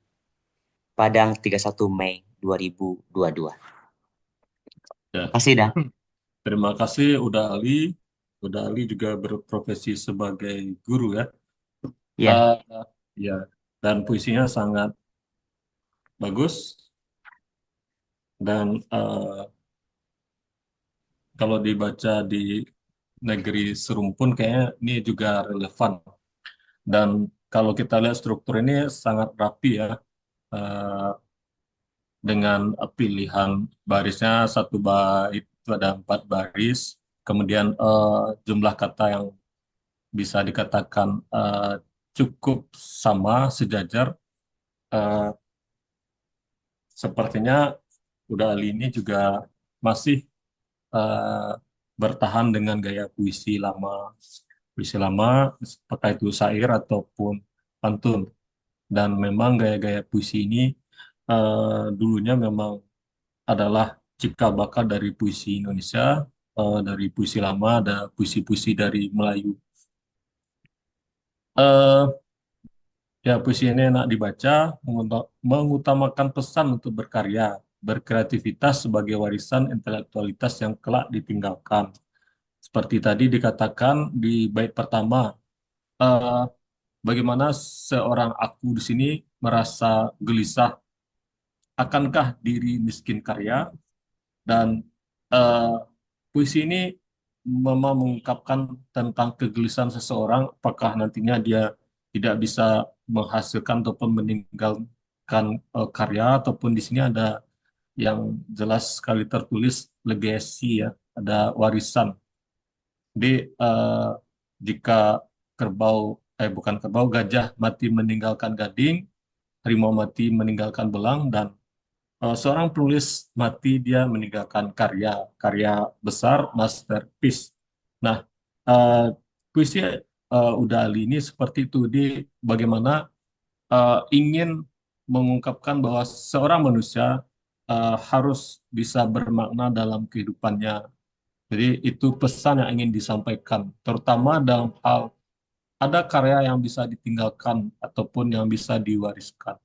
Padang 31 Mei 2022. Ya. Terima kasih dah. Terima kasih Uda Ali. Uda Ali juga berprofesi sebagai guru ya. Ya, Ya, dan puisinya sangat bagus dan kalau dibaca di negeri serumpun kayaknya ini juga relevan. Dan kalau kita lihat struktur ini sangat rapi ya, eh, dengan pilihan barisnya satu bait itu ada 4 baris, kemudian jumlah kata yang bisa dikatakan cukup sama sejajar. Eh, Sepertinya Uda Ali ini juga masih eh, bertahan dengan gaya puisi lama. Puisi lama, apakah itu syair ataupun pantun. Dan memang gaya-gaya puisi ini dulunya memang adalah cikal bakal dari puisi Indonesia, dari puisi lama, ada puisi-puisi dari Melayu. Eh, Ya, puisi ini enak dibaca, mengutamakan pesan untuk berkarya, berkreativitas sebagai warisan intelektualitas yang kelak ditinggalkan. Seperti tadi dikatakan di bait pertama, eh, bagaimana seorang aku di sini merasa gelisah, akankah diri miskin karya? Dan eh, puisi ini memang mengungkapkan tentang kegelisahan seseorang, apakah nantinya dia tidak bisa menghasilkan ataupun meninggalkan karya, ataupun di sini ada yang jelas sekali tertulis legacy ya, ada warisan. Jadi jika kerbau, bukan kerbau, gajah mati meninggalkan gading, harimau mati meninggalkan belang, dan seorang penulis mati dia meninggalkan karya besar, masterpiece. Nah, eh, puisi Uda Ali ini seperti itu, di bagaimana ingin mengungkapkan bahwa seorang manusia harus bisa bermakna dalam kehidupannya. Jadi itu pesan yang ingin disampaikan, terutama dalam hal ada karya yang bisa ditinggalkan ataupun yang bisa diwariskan.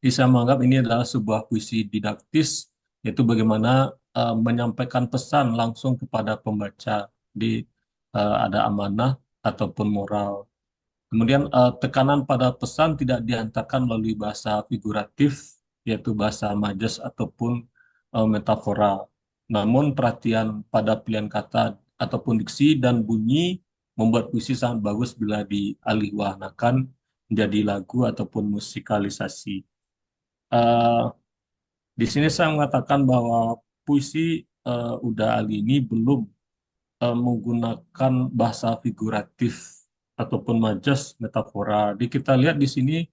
Jadi saya menganggap ini adalah sebuah puisi didaktis, yaitu bagaimana menyampaikan pesan langsung kepada pembaca di ada amanah ataupun moral. Kemudian tekanan pada pesan tidak diantarkan melalui bahasa figuratif, yaitu bahasa majas ataupun metafora. Namun perhatian pada pilihan kata ataupun diksi dan bunyi membuat puisi sangat bagus bila dialihwahanakan menjadi lagu ataupun musikalisasi. Eh, di sini saya mengatakan bahwa puisi Uda Ali ini belum menggunakan bahasa figuratif ataupun majas metafora. Di kita lihat di sini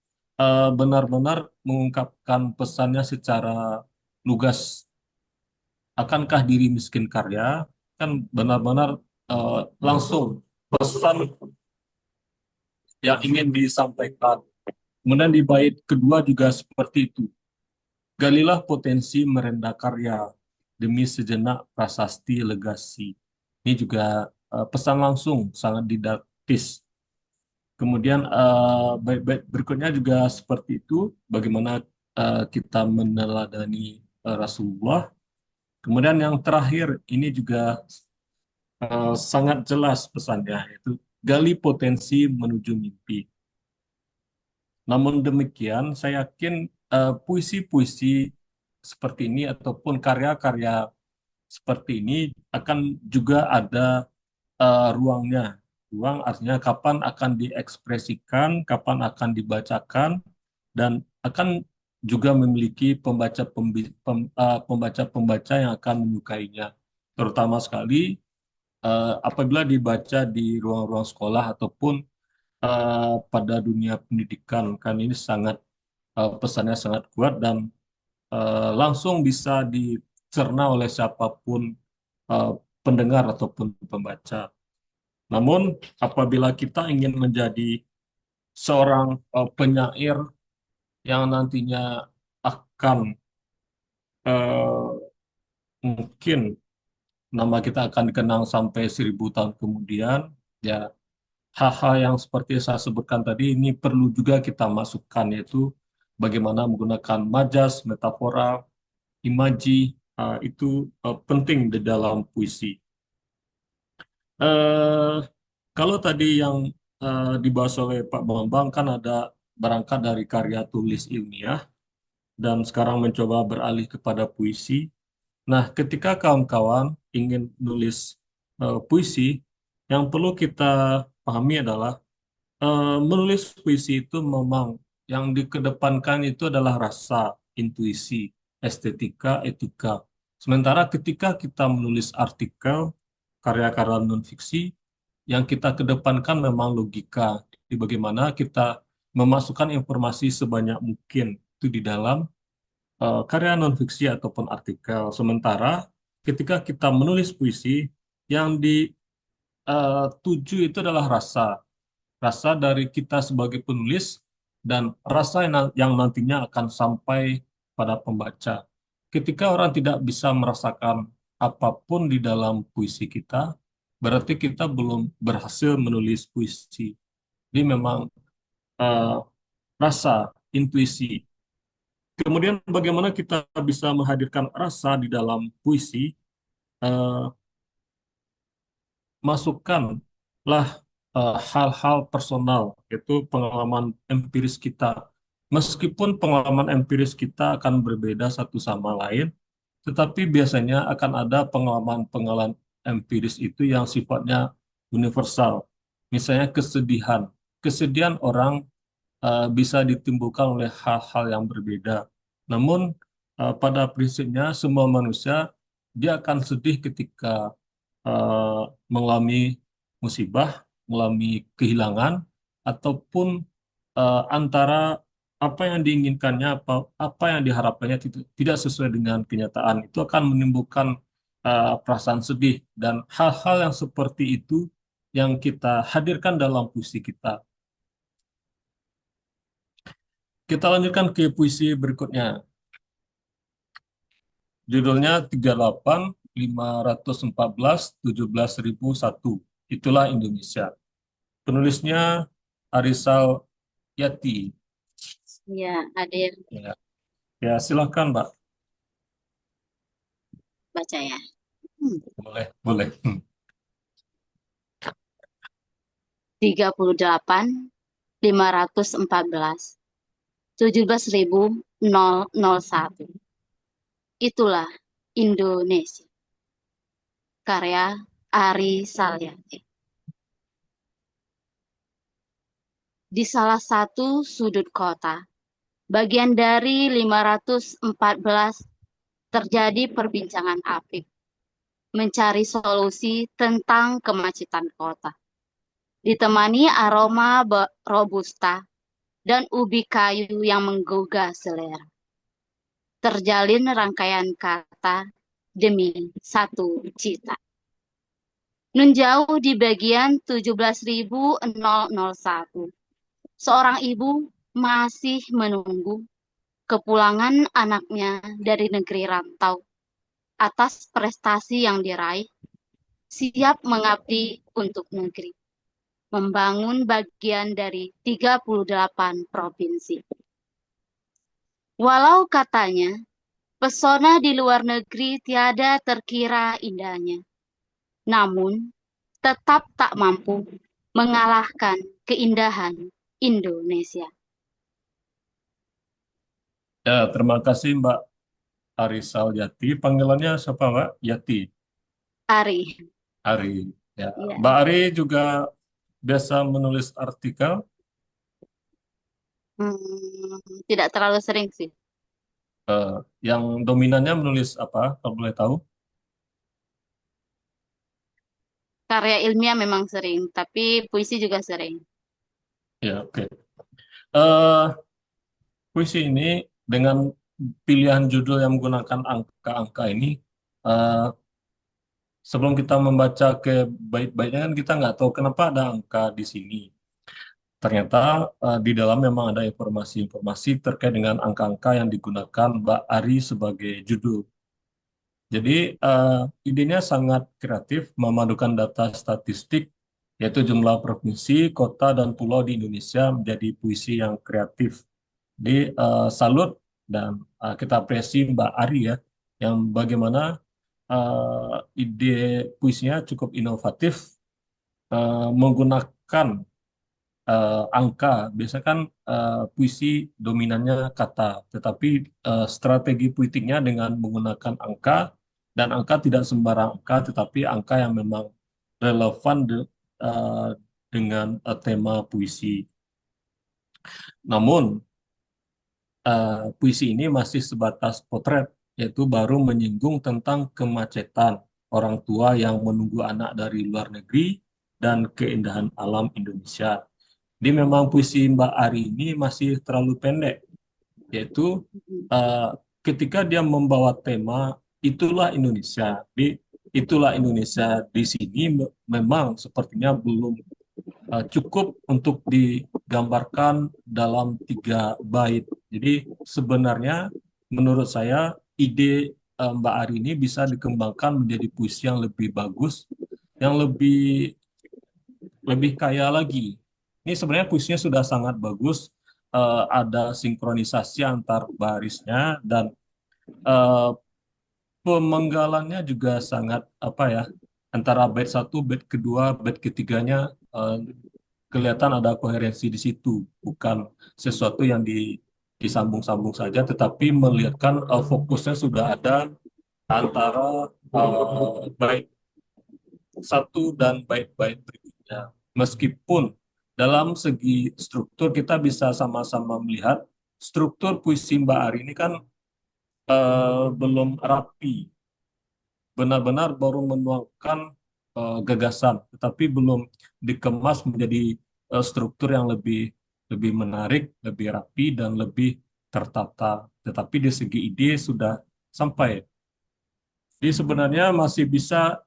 benar-benar mengungkapkan pesannya secara lugas. Akankah diri miskin karya? Kan benar-benar langsung pesan yang ingin disampaikan. Kemudian di bait kedua juga seperti itu. Galilah potensi merendah karya demi sejenak prasasti legasi. Ini juga pesan langsung sangat didaktis. Kemudian bait-bait berikutnya juga seperti itu, bagaimana kita meneladani Rasulullah. Kemudian yang terakhir ini juga sangat jelas pesannya, yaitu gali potensi menuju mimpi. Namun demikian, saya yakin puisi-puisi seperti ini ataupun karya-karya seperti ini akan juga ada ruangnya. Ruang artinya kapan akan diekspresikan, kapan akan dibacakan, dan akan juga memiliki pembaca-pembaca yang akan menyukainya. Terutama sekali apabila dibaca di ruang-ruang sekolah ataupun pada dunia pendidikan, kan ini sangat pesannya sangat kuat dan langsung bisa dicerna oleh siapapun eh, pendengar ataupun pembaca. Namun apabila kita ingin menjadi seorang penyair yang nantinya akan eh, mungkin nama kita akan dikenang sampai 1.000 tahun kemudian, ya hal-hal yang seperti saya sebutkan tadi ini perlu juga kita masukkan, yaitu bagaimana menggunakan majas, metafora, imaji, itu penting di dalam puisi. Eh, Kalau tadi yang dibahas oleh Pak Bambang kan ada berangkat dari karya tulis ilmiah dan sekarang mencoba beralih kepada puisi. Nah, ketika kawan-kawan ingin nulis puisi, yang perlu kita pahami adalah menulis puisi itu memang yang dikedepankan itu adalah rasa, intuisi, estetika, etika. Sementara ketika kita menulis artikel, karya-karya non-fiksi, yang kita kedepankan memang logika. Di bagaimana kita memasukkan informasi sebanyak mungkin itu di dalam karya non-fiksi ataupun artikel. Sementara ketika kita menulis puisi, yang dituju itu adalah rasa. Rasa dari kita sebagai penulis dan rasa yang nantinya akan sampai pada pembaca. Ketika orang tidak bisa merasakan apapun di dalam puisi kita, berarti kita belum berhasil menulis puisi. Jadi memang eh, rasa, intuisi. Kemudian bagaimana kita bisa menghadirkan rasa di dalam puisi? Eh, Masukkanlah hal-hal personal, yaitu pengalaman empiris kita. Meskipun pengalaman empiris kita akan berbeda satu sama lain, tetapi biasanya akan ada pengalaman-pengalaman empiris itu yang sifatnya universal. Misalnya kesedihan. Kesedihan orang bisa ditimbulkan oleh hal-hal yang berbeda. Namun pada prinsipnya semua manusia dia akan sedih ketika eh, mengalami musibah, mengalami kehilangan, ataupun antara apa yang diinginkannya, apa yang diharapkannya tidak sesuai dengan kenyataan. Itu akan menimbulkan perasaan sedih dan hal-hal yang seperti itu yang kita hadirkan dalam puisi kita. Kita lanjutkan ke puisi berikutnya. Judulnya 38 514 17.001. Itulah Indonesia. Penulisnya Arisal Yati. Ya, hadir. Ya, ya silakan, Mbak. Baca ya. Boleh, boleh. 38 514 17.001. Itulah Indonesia. Karya Ari Salyati. Di salah satu sudut kota, bagian dari 514, terjadi perbincangan apik, mencari solusi tentang kemacetan kota. Ditemani aroma robusta dan ubi kayu yang menggugah selera. Terjalin rangkaian kata demi satu cita. Nun jauh di bagian 17.001, seorang ibu masih menunggu kepulangan anaknya dari negeri rantau atas prestasi yang diraih, siap mengabdi untuk negeri, membangun bagian dari 38 provinsi. Walau katanya, pesona di luar negeri tiada terkira indahnya, namun tetap tak mampu mengalahkan keindahan Indonesia. Ya, terima kasih Mbak Arisal Yati. Panggilannya siapa, Mbak? Yati. Ari. Ari. Ya. Ya. Mbak Ari juga biasa menulis artikel. Tidak terlalu sering sih. Eh, yang dominannya menulis apa, kalau boleh tahu? Karya ilmiah memang sering, tapi puisi juga sering. Ya, oke. Eh, Puisi ini dengan pilihan judul yang menggunakan angka-angka ini, eh, sebelum kita membaca ke bait-baitnya kan kita nggak tahu kenapa ada angka di sini. Ternyata di dalam memang ada informasi-informasi terkait dengan angka-angka yang digunakan Mbak Ari sebagai judul. Jadi idenya sangat kreatif, memadukan data statistik, yaitu jumlah provinsi, kota, dan pulau di Indonesia menjadi puisi yang kreatif. Di salut dan kita apresiasi Mbak Ari ya, yang bagaimana ide puisinya cukup inovatif, menggunakan angka. Biasanya kan puisi dominannya kata, tetapi strategi puitiknya dengan menggunakan angka, dan angka tidak sembarang angka, tetapi angka yang memang relevan eh, dengan tema puisi. Namun, puisi ini masih sebatas potret, yaitu baru menyinggung tentang kemacetan orang tua yang menunggu anak dari luar negeri dan keindahan alam Indonesia. Jadi memang puisi Mbak Ari ini masih terlalu pendek, yaitu uh, ketika dia membawa tema itulah Indonesia. Di itulah Indonesia di sini memang sepertinya belum cukup untuk digambarkan dalam 3 bait. Jadi sebenarnya menurut saya ide Mbak Ari ini bisa dikembangkan menjadi puisi yang lebih bagus, yang lebih kaya lagi. Ini sebenarnya puisinya sudah sangat bagus, ada sinkronisasi antar barisnya, dan eh, pemenggalannya juga sangat apa ya, antara bait satu, bait kedua, bait ketiganya kelihatan ada koherensi di situ, bukan sesuatu yang disambung-sambung saja, tetapi melihatkan fokusnya sudah ada antara bait satu dan bait-bait berikutnya. Meskipun dalam segi struktur kita bisa sama-sama melihat struktur puisi Mbak Ari ini kan belum rapi, benar-benar baru menuangkan gagasan, tetapi belum dikemas menjadi struktur yang lebih lebih menarik, lebih rapi dan lebih tertata. Tetapi di segi ide sudah sampai. Jadi sebenarnya masih bisa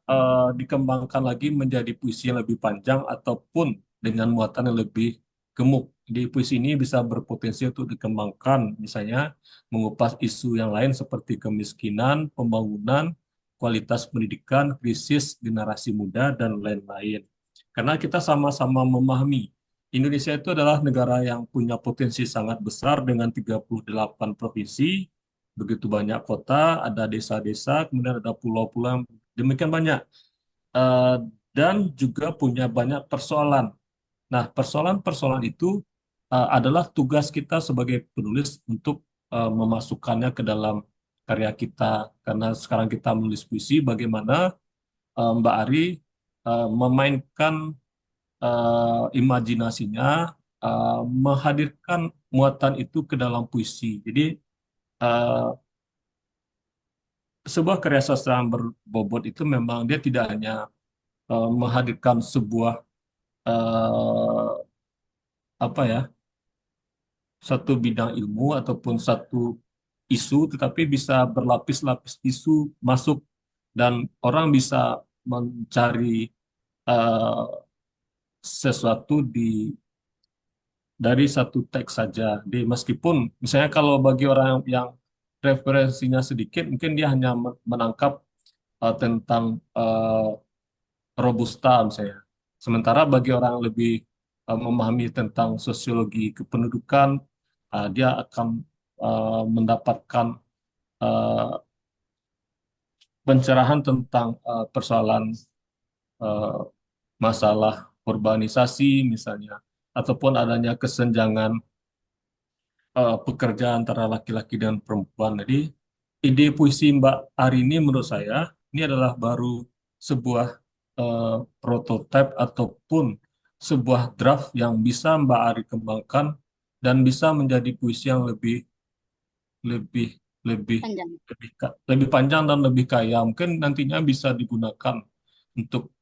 dikembangkan lagi menjadi puisi yang lebih panjang ataupun dengan muatan yang lebih gemuk. Di puisi ini bisa berpotensi untuk dikembangkan, misalnya mengupas isu yang lain seperti kemiskinan, pembangunan, kualitas pendidikan, krisis generasi muda, dan lain-lain. Karena kita sama-sama memahami Indonesia itu adalah negara yang punya potensi sangat besar dengan 38 provinsi, begitu banyak kota, ada desa-desa, kemudian ada pulau-pulau yang demikian banyak. Eh, dan juga punya banyak persoalan. Nah, persoalan-persoalan itu adalah tugas kita sebagai penulis untuk memasukkannya ke dalam karya kita. Karena sekarang kita menulis puisi, bagaimana Mbak Ari memainkan imajinasinya, menghadirkan muatan itu ke dalam puisi. Jadi, eh, sebuah karya sastra yang berbobot itu memang dia tidak hanya menghadirkan sebuah eh, apa ya, satu bidang ilmu ataupun satu isu, tetapi bisa berlapis-lapis isu masuk, dan orang bisa mencari eh, sesuatu dari satu teks saja. Meskipun misalnya kalau bagi orang yang referensinya sedikit, mungkin dia hanya menangkap tentang Robusta misalnya. Sementara bagi orang yang lebih memahami tentang sosiologi kependudukan, dia akan mendapatkan uh, pencerahan tentang persoalan uh, masalah urbanisasi misalnya, ataupun adanya kesenjangan pekerjaan antara laki-laki dan perempuan. Jadi ide puisi Mbak Ari ini menurut saya ini adalah baru sebuah eh, prototipe ataupun sebuah draft yang bisa Mbak Ari kembangkan dan bisa menjadi puisi yang lebih lebih lebih Panjang. lebih panjang dan lebih kaya. Mungkin nantinya bisa digunakan untuk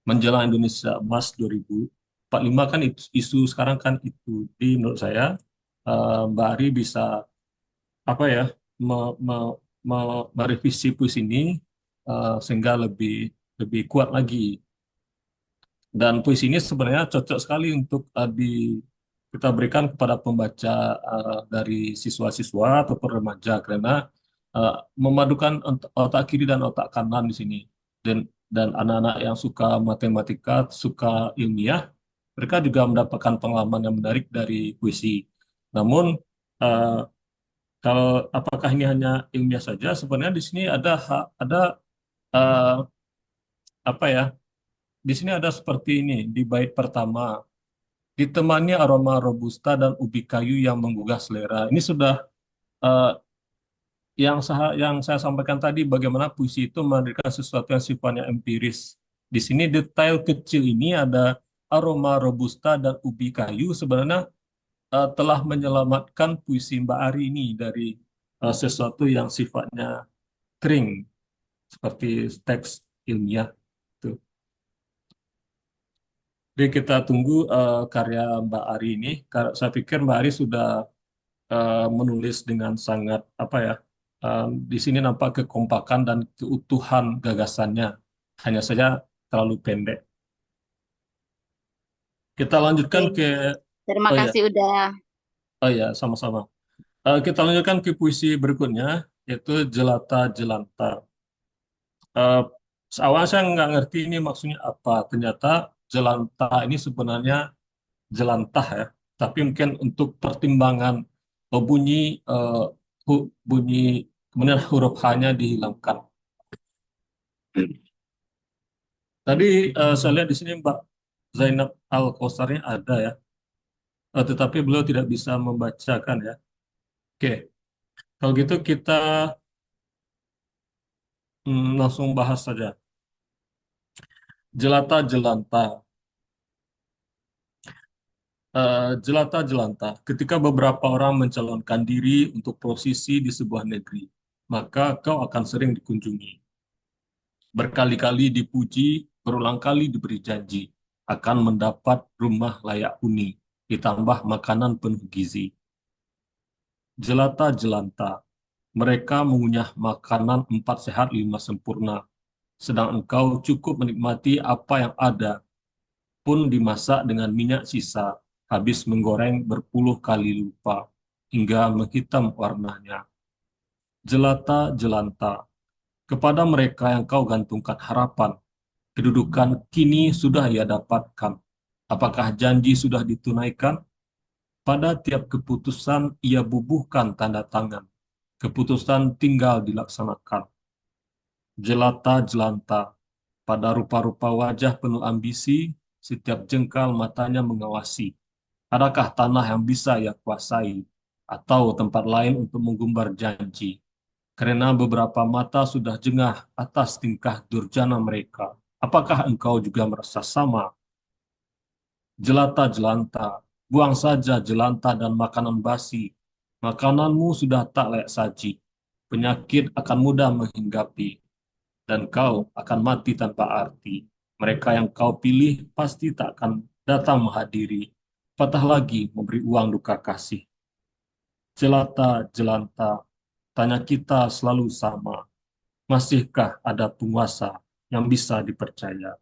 menjelang Indonesia Emas 2045 kan isu sekarang kan itu. Jadi menurut saya Mbak Ari bisa apa ya me- me- merevisi puisi ini sehingga lebih lebih kuat lagi. Dan puisi ini sebenarnya cocok sekali untuk kita berikan kepada pembaca dari siswa-siswa ataupun remaja karena memadukan otak kiri dan otak kanan di sini. Dan anak-anak yang suka matematika, suka ilmiah, mereka juga mendapatkan pengalaman yang menarik dari puisi. Namun eh, kalau apakah ini hanya ilmiah saja? Sebenarnya di sini ada eh, apa ya? Di sini ada seperti ini di bait pertama, ditemani aroma robusta dan ubi kayu yang menggugah selera. Ini sudah eh, yang saya sampaikan tadi bagaimana puisi itu menghadirkan sesuatu yang sifatnya empiris. Di sini detail kecil ini ada aroma robusta dan ubi kayu sebenarnya telah menyelamatkan puisi Mbak Ari ini dari sesuatu yang sifatnya kering seperti teks ilmiah. Tuh. Jadi kita tunggu karya Mbak Ari ini. Saya pikir Mbak Ari sudah menulis dengan sangat apa ya? Di sini nampak kekompakan dan keutuhan gagasannya. Hanya saja terlalu pendek. Kita lanjutkan Oke. ke Terima oh ya, kasih udah. oh ya, sama-sama. Kita lanjutkan ke puisi berikutnya yaitu Jelata Jelanta. Eh, Awalnya saya nggak ngerti ini maksudnya apa. Ternyata jelanta ini sebenarnya jelantah ya. Tapi mungkin untuk pertimbangan bunyi eh, bunyi kemudian huruf H-nya dihilangkan. Tadi saya lihat di sini Mbak Zainab Al-Kausarnya ada ya. Tetapi beliau tidak bisa membacakan ya. Oke, kalau gitu kita langsung bahas saja. Jelata jelanta. Jelata-jelanta, ketika beberapa orang mencalonkan diri untuk posisi di sebuah negeri, maka kau akan sering dikunjungi. Berkali-kali dipuji, berulang kali diberi janji, akan mendapat rumah layak huni, ditambah makanan penuh gizi. Jelata-jelanta, mereka mengunyah makanan 4 sehat 5 sempurna, sedang engkau cukup menikmati apa yang ada pun dimasak dengan minyak sisa, habis menggoreng berpuluh kali lupa, hingga menghitam warnanya. Jelata-jelanta, kepada mereka yang kau gantungkan harapan, kedudukan kini sudah ia dapatkan. Apakah janji sudah ditunaikan? Pada tiap keputusan ia bubuhkan tanda tangan. Keputusan tinggal dilaksanakan. Jelata-jelanta, pada rupa-rupa wajah penuh ambisi, setiap jengkal matanya mengawasi. Adakah tanah yang bisa ia kuasai, atau tempat lain untuk menggumbar janji? Karena beberapa mata sudah jengah atas tingkah durjana mereka. Apakah engkau juga merasa sama? Jelata-jelanta, buang saja jelanta dan makanan basi. Makananmu sudah tak layak saji. Penyakit akan mudah menghinggapi, dan kau akan mati tanpa arti. Mereka yang kau pilih pasti tak akan datang menghadiri. Patah lagi memberi uang duka kasih. Jelata, jelanta, tanya kita selalu sama. Masihkah ada penguasa yang bisa dipercaya?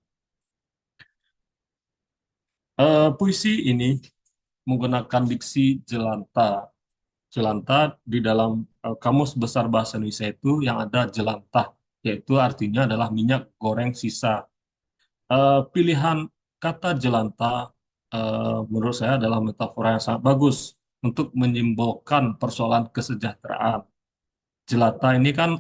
Puisi ini menggunakan diksi jelanta. Jelanta di dalam Kamus Besar Bahasa Indonesia itu yang ada jelantah, yaitu artinya adalah minyak goreng sisa. Pilihan kata jelanta menurut saya adalah metafora yang sangat bagus untuk menyimbolkan persoalan kesejahteraan. Jelata ini kan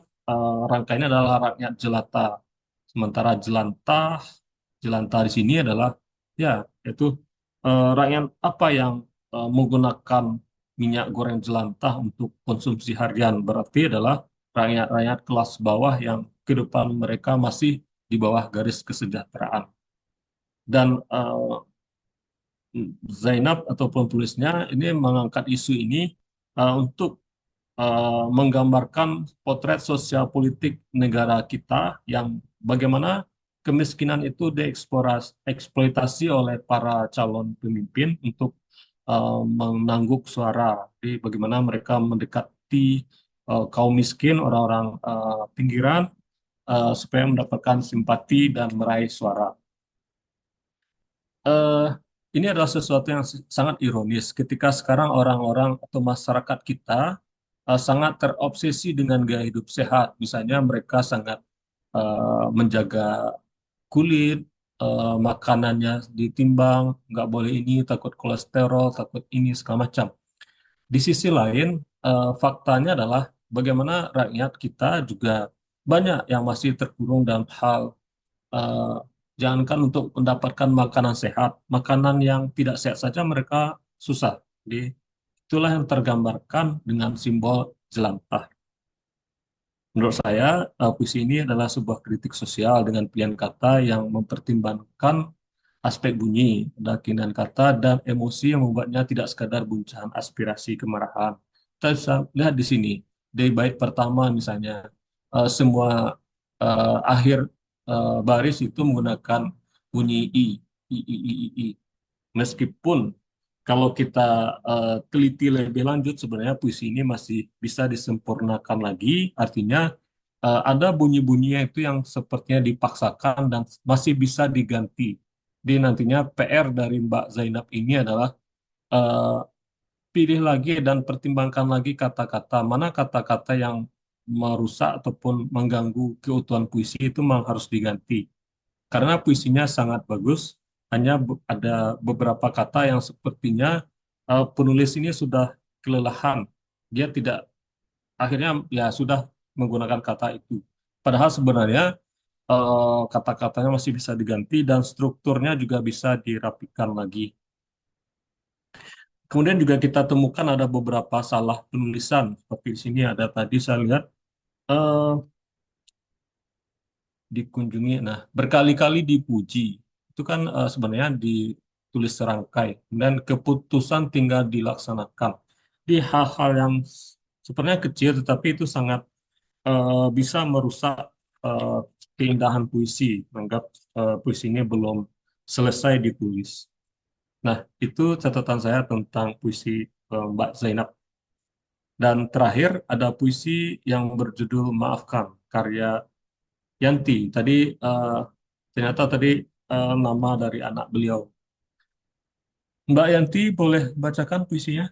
rangkaiannya adalah rakyat jelata. Sementara jelantah di sini adalah ya yaitu rakyat apa yang menggunakan minyak goreng jelantah untuk konsumsi harian berarti adalah rakyat-rakyat kelas bawah yang kehidupan mereka masih di bawah garis kesejahteraan. Dan Zainab ataupun tulisnya ini mengangkat isu ini untuk menggambarkan potret sosial politik negara kita yang bagaimana kemiskinan itu dieksploitasi oleh para calon pemimpin untuk menangguk suara. Jadi bagaimana mereka mendekati kaum miskin, orang-orang pinggiran, supaya mendapatkan simpati dan meraih suara. eh, ini adalah sesuatu yang sangat ironis ketika sekarang orang-orang atau masyarakat kita sangat terobsesi dengan gaya hidup sehat. Misalnya mereka sangat menjaga kulit, makanannya ditimbang, nggak boleh ini, takut kolesterol, takut ini, segala macam. Di sisi lain, faktanya adalah bagaimana rakyat kita juga banyak yang masih terkurung dalam hal eh, jangankan untuk mendapatkan makanan sehat, makanan yang tidak sehat saja mereka susah. Jadi itulah yang tergambarkan dengan simbol jelantah. Menurut saya, puisi ini adalah sebuah kritik sosial dengan pilihan kata yang mempertimbangkan aspek bunyi, keyakinan kata, dan emosi yang membuatnya tidak sekadar guncahan aspirasi kemarahan. Kita bisa lihat di sini, di bait pertama misalnya, semua akhir baris itu menggunakan bunyi I. Meskipun kalau kita teliti lebih lanjut, sebenarnya puisi ini masih bisa disempurnakan lagi. Artinya ada bunyi-bunyi itu yang sepertinya dipaksakan dan masih bisa diganti. Jadi nantinya PR dari Mbak Zainab ini adalah eh, pilih lagi dan pertimbangkan lagi kata-kata. Mana kata-kata yang merusak ataupun mengganggu keutuhan puisi itu memang harus diganti. Karena puisinya sangat bagus, hanya ada beberapa kata yang sepertinya penulis ini sudah kelelahan. Dia tidak, akhirnya ya sudah menggunakan kata itu. Padahal sebenarnya kata-katanya masih bisa diganti dan strukturnya juga bisa dirapikan lagi. Kemudian juga kita temukan ada beberapa salah penulisan. Seperti di sini ada tadi saya lihat eh, dikunjungi. Nah, berkali-kali dipuji. Itu kan sebenarnya ditulis serangkai. Dan keputusan tinggal dilaksanakan. Di hal-hal yang sebenarnya kecil, tetapi itu sangat bisa merusak eh, keindahan puisi. Menganggap puisi ini belum selesai ditulis. Nah, itu catatan saya tentang puisi Mbak Zainab. Dan terakhir ada puisi yang berjudul Maafkan, karya Yanti. Tadi ternyata tadi nama dari anak beliau. Mbak Yanti boleh bacakan puisinya?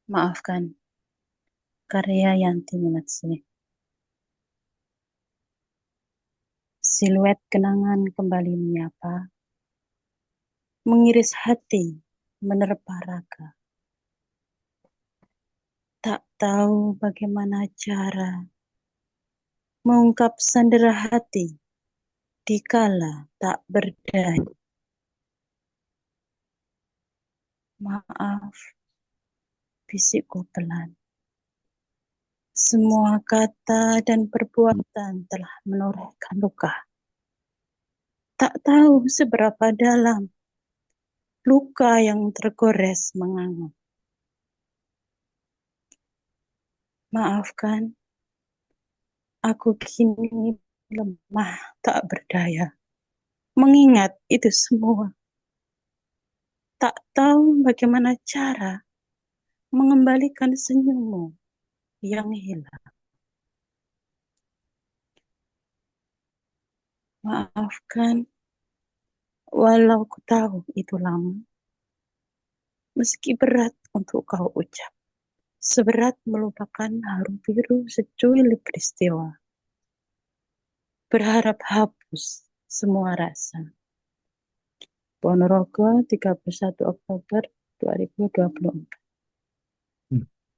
Maafkan, karya Yanti Munatsiri. Siluet kenangan kembali menyapa, mengiris hati, menerpa raga. Tak tahu bagaimana cara mengungkap sandera hati dikala tak berdaya. Maaf, bisikku pelan. Semua kata dan perbuatan telah menorehkan luka. Tak tahu seberapa dalam luka yang tergores menganga. Maafkan, aku kini lemah tak berdaya. Mengingat itu semua. Tak tahu bagaimana cara mengembalikan senyummu yang hilang. Maafkan, walau ku tahu itu lama. Meski berat untuk kau ucap. Seberat melupakan harum biru secuil peristiwa. Berharap hapus semua rasa. Ponorogo, 31 Oktober 2024.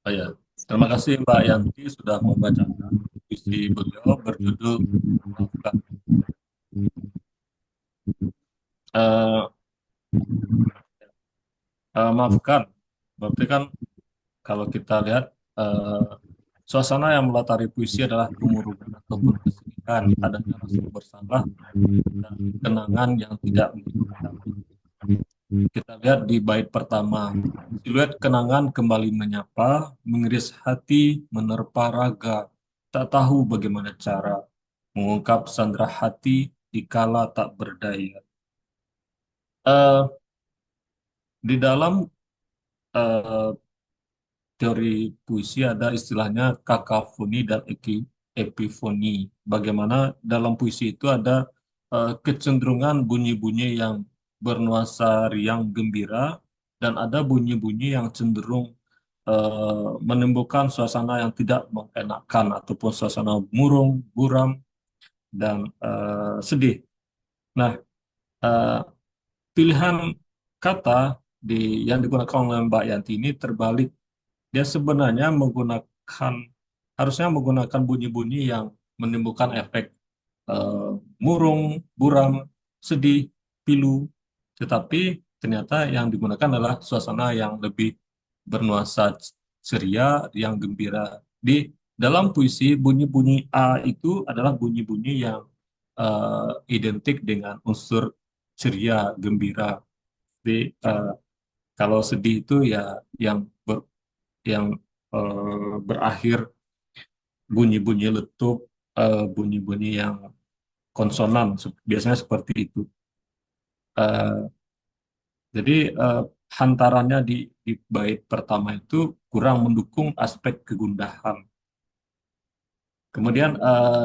Oh ya, terima kasih Mbak Yanti sudah membacakan puisi beliau berjudul Maafkan. Eh, maafkan, berarti kan kalau kita lihat Suasana yang melatari puisi adalah kemurungan ataupun kesedihan, adanya rasa bersalah, dan kenangan yang tidak diketahui. Kita lihat di bait pertama. Siluet kenangan kembali menyapa, mengiris hati, menerpa raga, tak tahu bagaimana cara mengungkap sandra hati dikala tak berdaya. Eh, di dalam eh, teori puisi ada istilahnya kakafoni dan epifoni. Bagaimana dalam puisi itu ada kecenderungan bunyi-bunyi yang bernuansa riang gembira dan ada bunyi-bunyi yang cenderung menimbulkan suasana yang tidak mengenakan ataupun suasana murung, buram, dan sedih. Nah, eh, pilihan kata yang digunakan oleh Mbak Yanti ini terbalik. Dia sebenarnya harusnya menggunakan bunyi-bunyi yang menimbulkan efek eh, murung, buram, sedih, pilu. Tetapi ternyata yang digunakan adalah suasana yang lebih bernuansa ceria, yang gembira. Di dalam puisi, bunyi-bunyi A itu adalah bunyi-bunyi yang identik dengan unsur ceria, gembira. Jadi kalau sedih itu ya yang yang berakhir bunyi-bunyi letup, bunyi-bunyi yang konsonan, biasanya seperti itu. Eh, jadi hantarannya di bait pertama itu kurang mendukung aspek kegundahan. Kemudian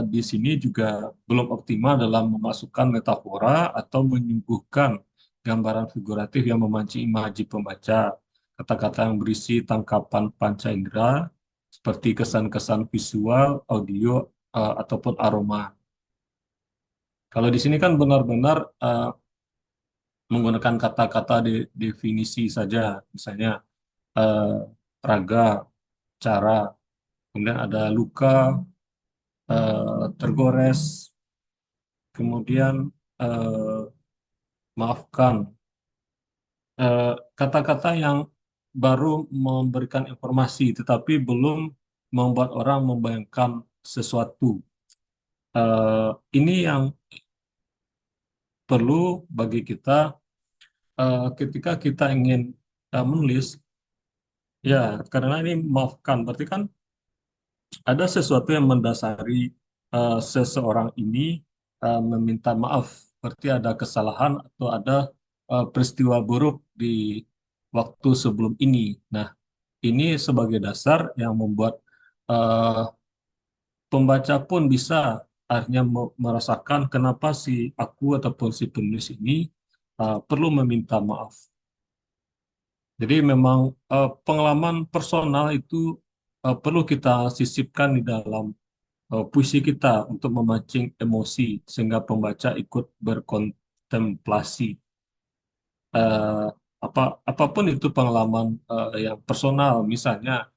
di sini juga belum optimal dalam memasukkan metafora atau menyuguhkan gambaran figuratif yang memancing imaji pembaca, kata-kata yang berisi tangkapan panca indera, seperti kesan-kesan visual, audio, ataupun aroma. Kalau di sini kan benar-benar menggunakan kata-kata definisi saja, misalnya eh, raga, cara, kemudian ada luka, tergores, kemudian eh, maafkan. Kata-kata yang baru memberikan informasi, tetapi belum membuat orang membayangkan sesuatu. Ini yang perlu bagi kita ketika kita ingin menulis, ya karena ini maafkan, berarti kan ada sesuatu yang mendasari seseorang ini meminta maaf, berarti ada kesalahan atau ada peristiwa buruk di waktu sebelum ini. Nah, ini sebagai dasar yang membuat eh, pembaca pun bisa akhirnya merasakan kenapa si aku ataupun si penulis ini perlu meminta maaf. Jadi memang pengalaman personal itu perlu kita sisipkan di dalam puisi kita untuk memancing emosi sehingga pembaca ikut berkontemplasi. Eh, apapun itu pengalaman yang personal, misalnya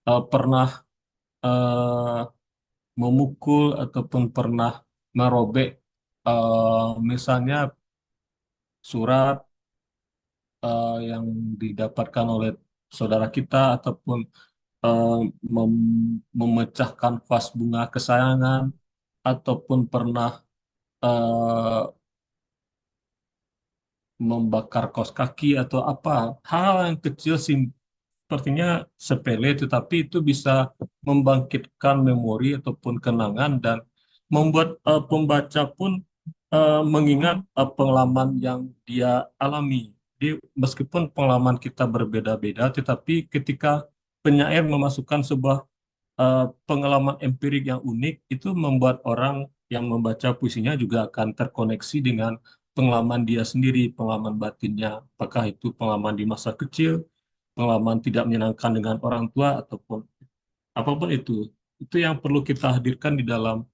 pernah eh, memukul ataupun pernah merobek misalnya surat yang didapatkan oleh saudara kita ataupun eh, memecahkan vas bunga kesayangan ataupun pernah eh, membakar kaos kaki atau apa hal yang kecil sepertinya sepele tetapi itu bisa membangkitkan memori ataupun kenangan dan membuat pembaca pun mengingat pengalaman yang dia alami. Jadi meskipun pengalaman kita berbeda-beda tetapi ketika penyair memasukkan sebuah pengalaman empirik yang unik itu membuat orang yang membaca puisinya juga akan terkoneksi dengan pengalaman dia sendiri, pengalaman batinnya, apakah itu pengalaman di masa kecil, pengalaman tidak menyenangkan dengan orang tua, ataupun apapun itu yang perlu kita hadirkan di dalam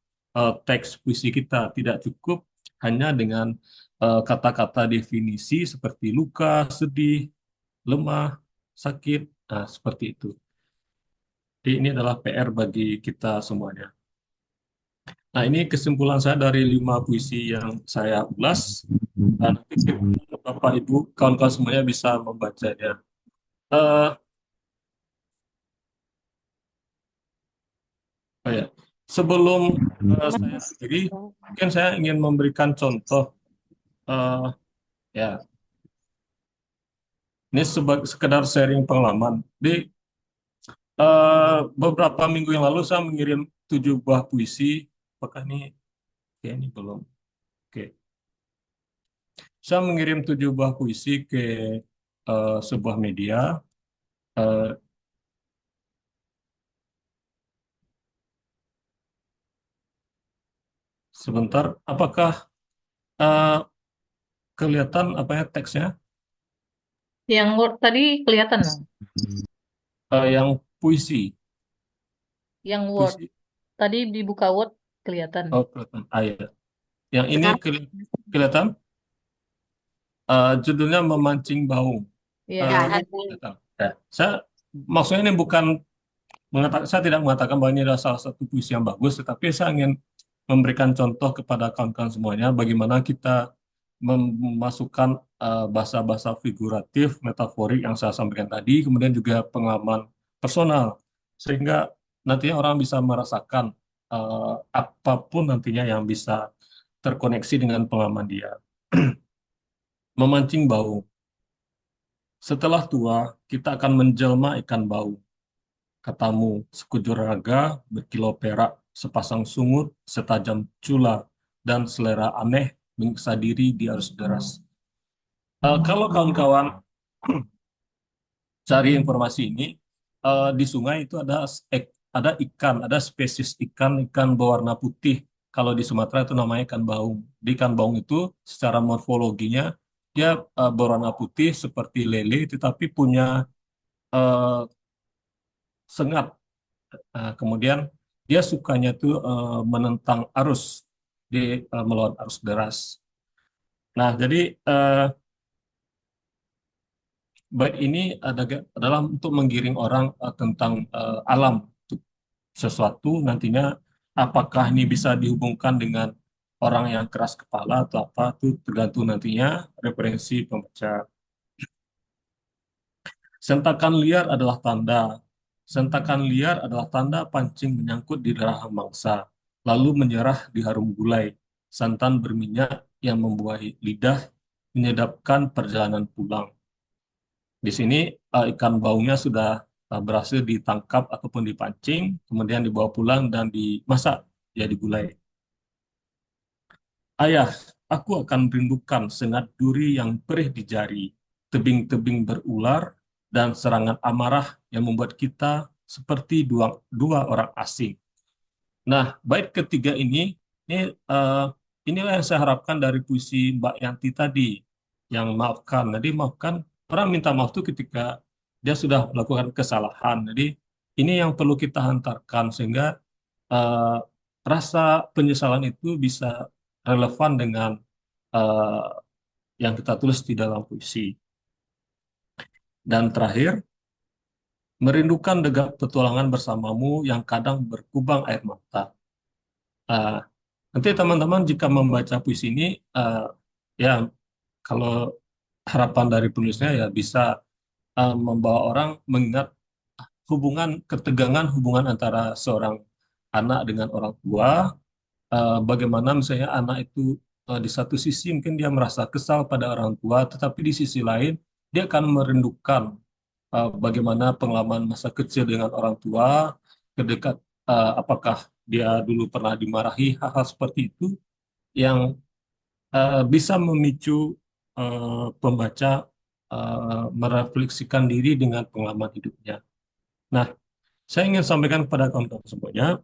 teks puisi kita. Tidak cukup hanya dengan kata-kata definisi seperti luka, sedih, lemah, sakit, nah, seperti itu. Jadi ini adalah PR bagi kita semuanya. Nah, ini kesimpulan saya dari 5 puisi yang saya ulas. Dan nanti Bapak, Ibu, kawan-kawan semuanya bisa membacanya. Eh, Oh ya, sebelum saya akhiri, mungkin saya ingin memberikan contoh. eh, ya, ini sekedar sharing pengalaman. Di beberapa minggu yang lalu saya mengirim 7 buah puisi. Apakah ini? Oke, ini belum. Oke, saya mengirim 7 buah puisi ke sebuah media. Eh, Sebentar, apakah eh, kelihatan apa ya teksnya? Yang Word tadi kelihatan, Bang. Yang puisi, Yang Word puisi. tadi dibuka Word kelihatan. Oh, kelihatan. Ah, ya. Yang ini Sekarang kelihatan. Judulnya Memancing Baung. Iya, ya Eh, ada. kelihatan. Ya. Maksudnya ini bukan saya tidak mengatakan bahwa ini adalah salah satu puisi yang bagus, tetapi saya ingin memberikan contoh kepada kawan-kawan semuanya bagaimana kita memasukkan bahasa-bahasa figuratif, metaforik yang saya sampaikan tadi, kemudian juga pengalaman personal, sehingga nantinya orang bisa merasakan apapun nantinya yang bisa terkoneksi dengan pengalaman dia. Memancing bau. Setelah tua, kita akan menjelma ikan bau. Katamu, sekujur raga, berkilau perak, sepasang sungut, setajam cula, dan selera aneh menyiksa diri di arus deras. Kalau kawan-kawan cari informasi ini, di sungai itu ada ikan, ada spesies ikan berwarna putih. Kalau di Sumatera itu namanya ikan baung. Di ikan baung itu secara morfologinya dia berwarna putih seperti lele, tetapi punya eh, sengat. Kemudian dia sukanya tuh menentang arus melawan arus deras. Nah, jadi bait ini adalah untuk menggiring orang tentang alam sesuatu nantinya apakah ini bisa dihubungkan dengan orang yang keras kepala atau apa itu tergantung nantinya referensi pembaca. Sentakan liar adalah tanda. Sentakan liar adalah tanda pancing menyangkut di darah mangsa, lalu menyerah di harum gulai. Santan berminyak yang membuahi lidah, menyedapkan perjalanan pulang. Di sini ikan baungnya sudah berhasil ditangkap ataupun dipancing, kemudian dibawa pulang dan dimasak jadi gulai. Ayah, aku akan merindukan sengat duri yang perih di jari, tebing-tebing berular, dan serangan amarah yang membuat kita seperti dua orang asing. Nah, bait ketiga ini inilah yang saya harapkan dari puisi Mbak Yanti tadi, yang maafkan. Jadi maafkan, orang minta maaf itu ketika dia sudah melakukan kesalahan. Jadi ini yang perlu kita hantarkan sehingga eh, rasa penyesalan itu bisa relevan dengan eh, yang kita tulis di dalam puisi. Dan terakhir, merindukan degap petualangan bersamamu yang kadang berkubang air mata. Eh, Nanti teman-teman jika membaca puisi ini, ya kalau harapan dari penulisnya ya bisa membawa orang mengingat ketegangan hubungan antara seorang anak dengan orang tua, bagaimana misalnya anak itu di satu sisi mungkin dia merasa kesal pada orang tua, tetapi di sisi lain dia akan merindukan bagaimana pengalaman masa kecil dengan orang tua, kedekat apakah dia dulu pernah dimarahi, hal-hal seperti itu yang bisa memicu pembaca merefleksikan diri dengan pengalaman hidupnya. Nah, saya ingin sampaikan kepada kawan-kawan semuanya,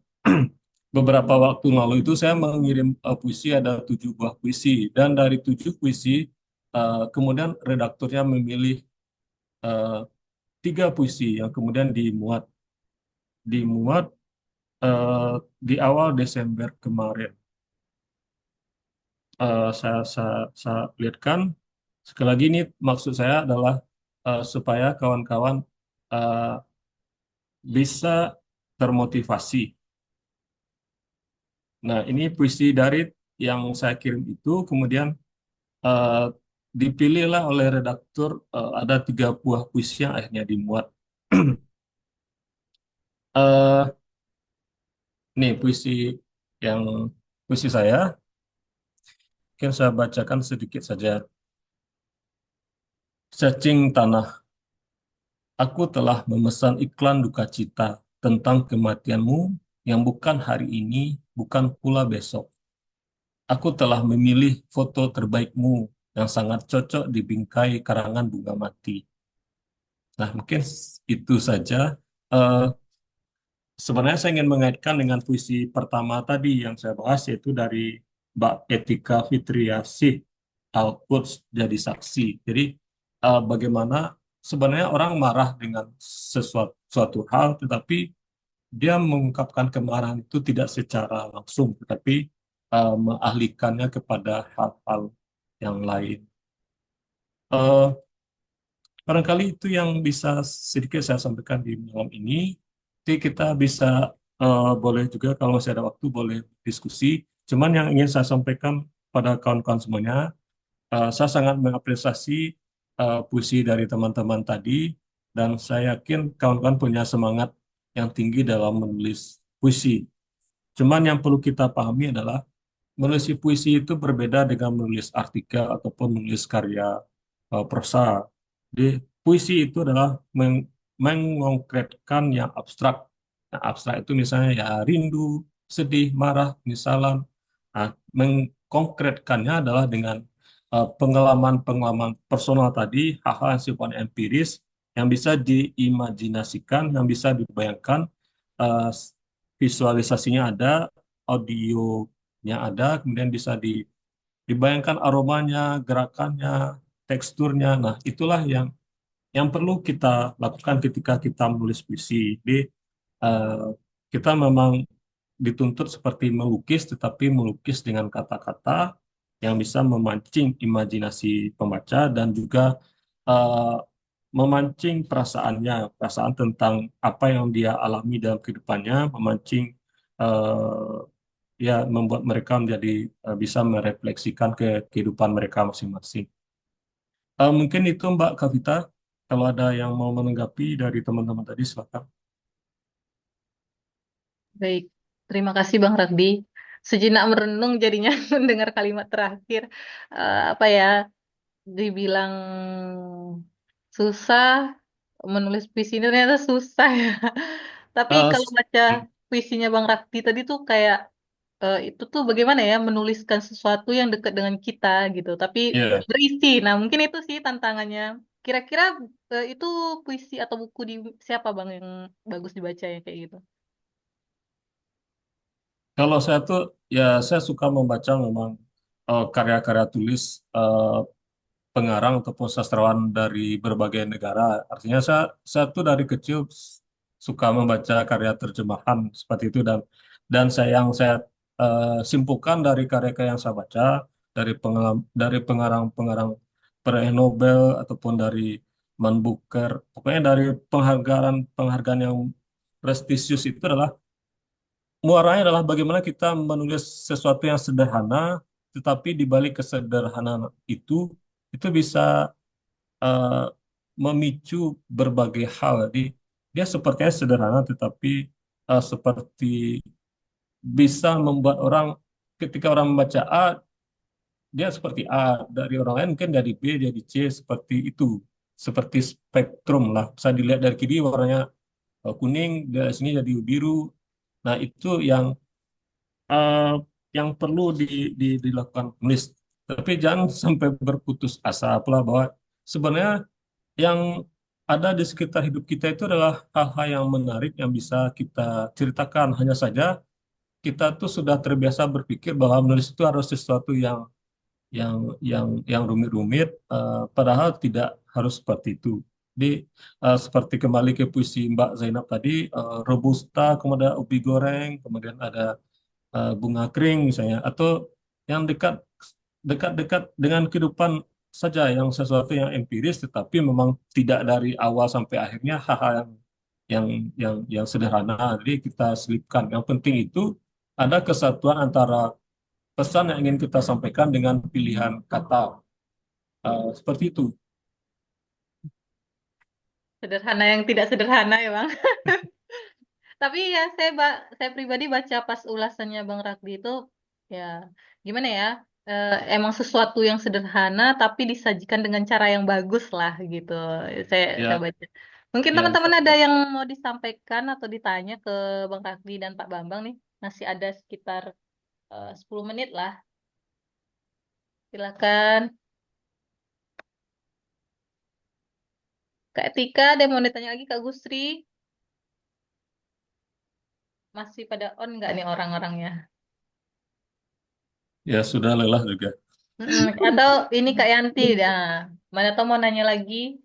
beberapa waktu lalu itu saya mengirim puisi, ada 7 buah puisi, dan dari 7 puisi, kemudian redakturnya memilih eh, 3 puisi yang kemudian dimuat eh, di awal Desember kemarin. Saya lihatkan sekali lagi ini maksud saya adalah supaya kawan-kawan eh, bisa termotivasi. Nah, ini puisi Darit yang saya kirim itu kemudian eh, dipilihlah oleh redaktur ada 3 buah puisi yang akhirnya dimuat. Eh, Nih yang puisi saya, mungkin saya bacakan sedikit saja. Cacing tanah, aku telah memesan iklan duka cita tentang kematianmu yang bukan hari ini, bukan pula besok. Aku telah memilih foto terbaikmu yang sangat cocok di bingkai karangan bunga mati. Nah, mungkin itu saja. Eh, Sebenarnya saya ingin mengaitkan dengan puisi pertama tadi yang saya bahas, yaitu dari Mbak Etika Fitriasih, Al-Quds jadi saksi. Jadi bagaimana sebenarnya orang marah dengan suatu hal, tetapi dia mengungkapkan kemarahan itu tidak secara langsung, tetapi mengalihkannya kepada hal-hal yang lain. Eh, Barangkali itu yang bisa sedikit saya sampaikan di malam ini. Nanti kita bisa boleh juga kalau masih ada waktu boleh diskusi. Cuman yang ingin saya sampaikan pada kawan-kawan semuanya, saya sangat mengapresiasi puisi dari teman-teman tadi dan saya yakin kawan-kawan punya semangat yang tinggi dalam menulis puisi. Cuman yang perlu kita pahami adalah menulis puisi itu berbeda dengan menulis artikel ataupun menulis karya prosa. Jadi puisi itu adalah mengkonkretkan yang abstrak. Nah, abstrak itu misalnya ya rindu, sedih, marah, penyesalan. Nah, mengkonkretkannya adalah dengan pengalaman-pengalaman personal tadi, hal-hal yang sifatnya empiris, yang bisa diimajinasikan, yang bisa dibayangkan, eh, visualisasinya ada, audionya ada, kemudian bisa dibayangkan aromanya, gerakannya, teksturnya. Nah, itulah yang perlu kita lakukan ketika kita menulis puisi. Jadi, eh, kita memang dituntut seperti melukis, tetapi melukis dengan kata-kata yang bisa memancing imajinasi pembaca dan juga eh, memancing perasaannya, perasaan tentang apa yang dia alami dalam kehidupannya, memancing eh, ya membuat mereka menjadi bisa merefleksikan ke kehidupan mereka masing-masing. Mungkin itu Mbak Kavita. Kalau ada yang mau menanggapi dari teman-teman tadi, silakan. Baik, terima kasih Bang Ragbi. Sejenak merenung jadinya mendengar kalimat terakhir. Apa ya, dibilang susah, menulis puisi ini ternyata susah ya. Tapi Eh, kalau baca puisinya Bang Ragbi tadi tuh kayak itu tuh bagaimana ya menuliskan sesuatu yang dekat dengan kita gitu, tapi ya, berisi. Nah, mungkin itu sih tantangannya. Kira-kira itu puisi atau buku di siapa Bang yang bagus dibaca ya kayak gitu? kalau saya tuh ya saya suka membaca memang karya-karya tulis pengarang ataupun sastrawan dari berbagai negara. Artinya saya tuh dari kecil suka membaca karya terjemahan seperti itu dan saya simpulkan dari karya-karya yang saya baca dari pengarang-pengarang peraih Nobel ataupun dari Man Booker, pokoknya dari penghargaan yang prestisius itu adalah muaranya adalah bagaimana kita menulis sesuatu yang sederhana, tetapi di balik kesederhanaan itu bisa eh, memicu berbagai hal. Jadi dia sepertinya sederhana, tetapi seperti bisa membuat orang ketika orang membaca A, dia seperti A, dari orang lain mungkin dari B, jadi C, seperti itu. Seperti spektrum lah. Bisa dilihat dari kiri warnanya kuning, dari sini jadi biru. Nah, itu eh, yang perlu dilakukan penulis. Tapi jangan sampai berputus asa pula bahwa sebenarnya yang ada di sekitar hidup kita itu adalah hal-hal yang menarik yang bisa kita ceritakan. Hanya saja kita tuh sudah terbiasa berpikir bahwa menulis itu harus sesuatu yang rumit-rumit, padahal tidak harus seperti itu. Jadi seperti kembali ke puisi Mbak Zainab tadi, Robusta, kemudian ubi goreng, kemudian ada bunga kering misalnya, atau yang dekat-dekat dengan kehidupan saja, yang sesuatu yang empiris, tetapi memang tidak dari awal sampai akhirnya hal-hal yang yang sederhana. Jadi kita selipkan. Yang penting itu ada kesatuan antara pesan yang ingin kita sampaikan dengan pilihan kata. Seperti itu. Sederhana yang tidak sederhana ya Bang. Tapi ya saya pribadi baca pas ulasannya Bang Rakdi itu ya gimana ya? Emang sesuatu yang sederhana tapi disajikan dengan cara yang bagus lah gitu. Saya Ya, baca. Mungkin ya, teman-teman ada yang mau disampaikan atau ditanya ke Bang Rakdi dan Pak Bambang nih. Masih ada sekitar 10 menit lah. Silakan. Kak Tika, ada yang mau ditanya lagi Kak Gusri? Masih pada on nggak nih orang-orangnya? ya sudah lelah juga. Atau ini Kak Yanti, nah, mana tahu mau nanya lagi,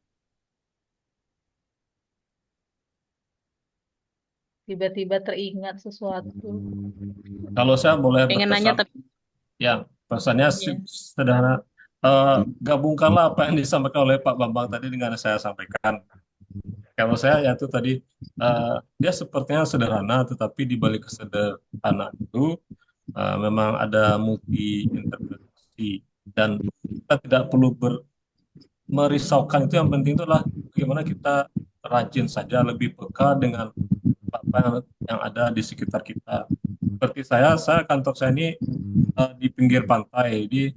tiba-tiba teringat sesuatu. Kalau saya boleh Pengen nanya berpesan, tapi ya pesannya Iya. sederhana. Gabungkanlah apa yang disampaikan oleh Pak Bambang tadi dengan yang saya sampaikan. Kalau saya ya itu tadi dia sepertinya sederhana, tetapi di balik kesederhana itu memang ada multi interpretasi dan kita tidak perlu merisaukan itu. Yang penting itulah bagaimana kita rajin saja, lebih peka dengan apa yang ada di sekitar kita. Seperti saya kantor saya ini di pinggir pantai, di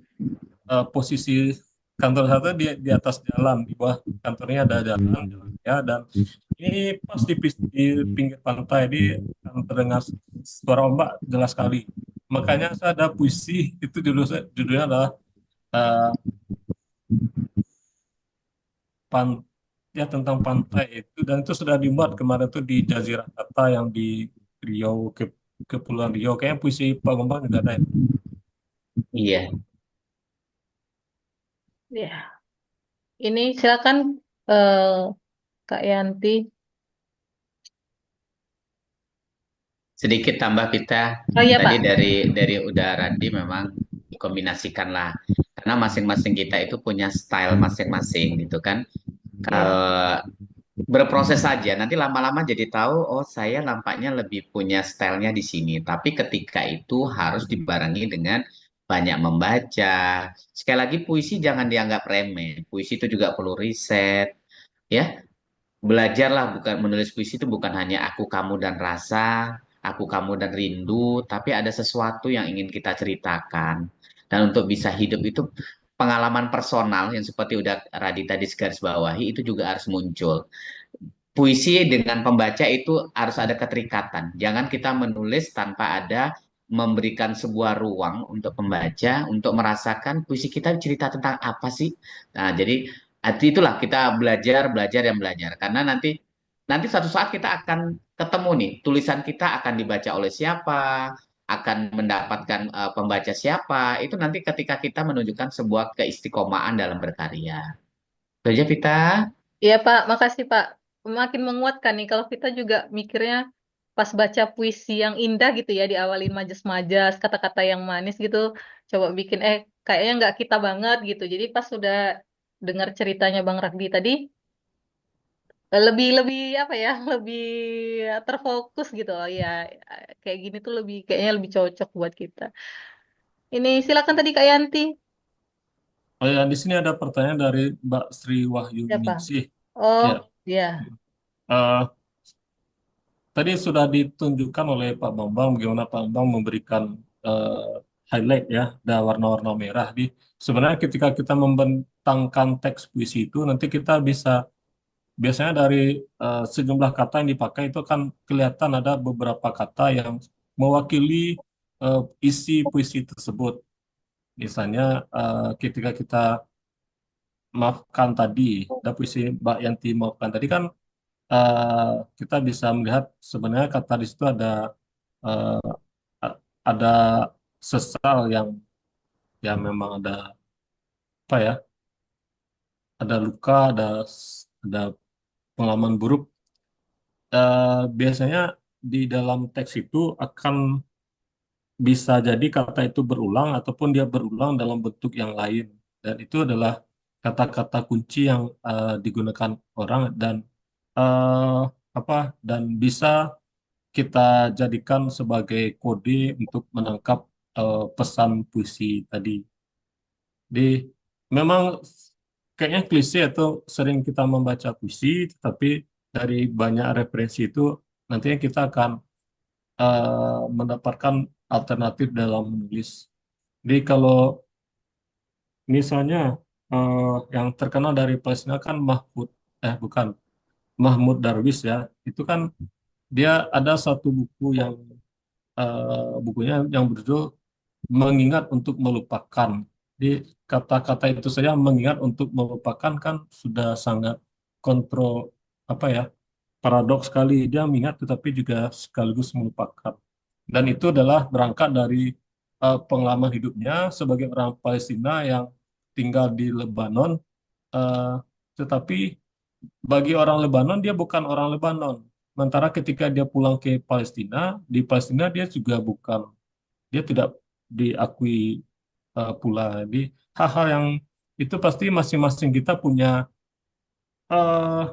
posisi kantor saya itu di atas jalan, di bawah kantornya ada jalan ya, dan ini pas di pinggir pantai, di akan terdengar suara ombak jelas sekali. Makanya saya ada puisi itu judulnya adalah eh, pan ya tentang pantai itu, dan itu sudah dimuat kemarin tuh di Jazirah Kata yang di Riau, Kepulauan Riau. Kayaknya puisi Pak Bambang juga ada ya. Iya. Ya, ini silakan eh, Kak Yanti. Sedikit tambah kita Oh iya tadi Pak. dari udara di memang kombinasikanlah karena masing-masing kita itu punya style masing-masing gitu kan. Ya, Kalau berproses saja nanti lama-lama jadi tahu oh saya nampaknya lebih punya stylenya di sini. Tapi ketika itu harus dibarengi dengan banyak membaca. Sekali lagi puisi jangan dianggap remeh. Puisi itu juga perlu riset ya. Belajarlah bukan menulis puisi itu bukan hanya aku, kamu, dan rasa, aku, kamu, dan rindu, tapi ada sesuatu yang ingin kita ceritakan. Dan untuk bisa hidup itu pengalaman personal yang seperti udah Radita di garis bawahi itu juga harus muncul. Puisi dengan pembaca itu harus ada keterikatan. Jangan kita menulis tanpa ada memberikan sebuah ruang untuk pembaca untuk merasakan puisi kita cerita tentang apa sih. Nah, jadi itulah kita belajar, belajar dan belajar. Karena nanti nanti suatu saat kita akan ketemu nih, tulisan kita akan dibaca oleh siapa, akan mendapatkan pembaca siapa. Itu nanti ketika kita menunjukkan sebuah keistiqomahan dalam berkarya. Itu aja, Vita. iya Pak, makasih Pak. Makin menguatkan nih kalau kita juga mikirnya pas baca puisi yang indah gitu ya, diawalin majas-majas, kata-kata yang manis gitu, coba bikin kayaknya nggak kita banget gitu. Jadi pas sudah dengar ceritanya Bang Ragdi tadi, lebih lebih apa ya, lebih terfokus gitu. Oh ya, kayak gini tuh lebih kayaknya lebih cocok buat kita. Ini silakan tadi Kak Yanti. Oh ya, di sini ada pertanyaan dari Mbak Sri Wahyuni Siapa? sih. Oh, Ya, ya. eh, tadi sudah ditunjukkan oleh Pak Bambang bagaimana Pak Bambang memberikan highlight ya, ada warna-warna merah di. Sebenarnya ketika kita membentangkan teks puisi itu, nanti kita bisa biasanya dari sejumlah kata yang dipakai itu kan kelihatan ada beberapa kata yang mewakili isi puisi tersebut. Misalnya ketika kita maafkan tadi, ada puisi Mbak Yanti maafkan tadi kan eh, kita bisa melihat sebenarnya kata di situ eh, ada sesal yang memang ada apa ya, ada luka, ada pengalaman buruk. Biasanya di dalam teks itu akan bisa jadi kata itu berulang ataupun dia berulang dalam bentuk yang lain, dan itu adalah kata-kata kunci yang digunakan orang dan eh, apa dan bisa kita jadikan sebagai kode untuk menangkap pesan puisi tadi. Di memang kayaknya klise atau sering kita membaca puisi, tetapi dari banyak referensi itu nantinya kita akan mendapatkan alternatif dalam menulis. Jadi kalau misalnya yang terkenal dari Palestina kan bukan Mahmud Darwis ya, itu kan dia ada satu buku yang bukunya yang berjudul Mengingat untuk Melupakan. Di kata-kata itu saja mengingat untuk melupakan kan sudah sangat kontro apa ya, paradoks sekali. Dia mengingat tetapi juga sekaligus melupakan. Dan itu adalah berangkat dari pengalaman hidupnya sebagai orang Palestina yang tinggal di Lebanon, eh, tetapi bagi orang Lebanon dia bukan orang Lebanon. Sementara ketika dia pulang ke Palestina, di Palestina dia juga bukan, dia tidak diakui pula. Jadi hal-hal yang itu pasti masing-masing kita punya eh,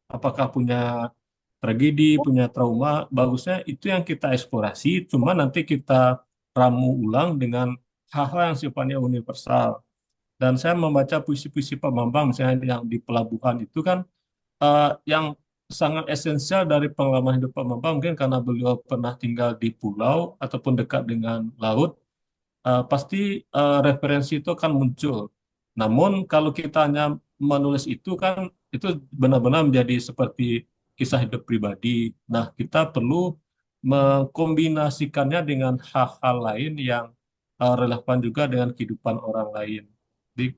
apakah punya tragedi, punya trauma, bagusnya itu yang kita eksplorasi, cuma nanti kita ramu ulang dengan hal-hal yang sifatnya universal. Dan saya membaca puisi-puisi Pak Bambang, misalnya yang di Pelabuhan itu kan yang sangat esensial dari pengalaman hidup Pak Bambang, mungkin karena beliau pernah tinggal di pulau ataupun dekat dengan laut, pasti referensi itu akan muncul. Namun kalau kita hanya menulis itu kan itu benar-benar menjadi seperti kisah hidup pribadi. Nah, kita perlu mengkombinasikannya dengan hal-hal lain yang relevan juga dengan kehidupan orang lain. Jadi,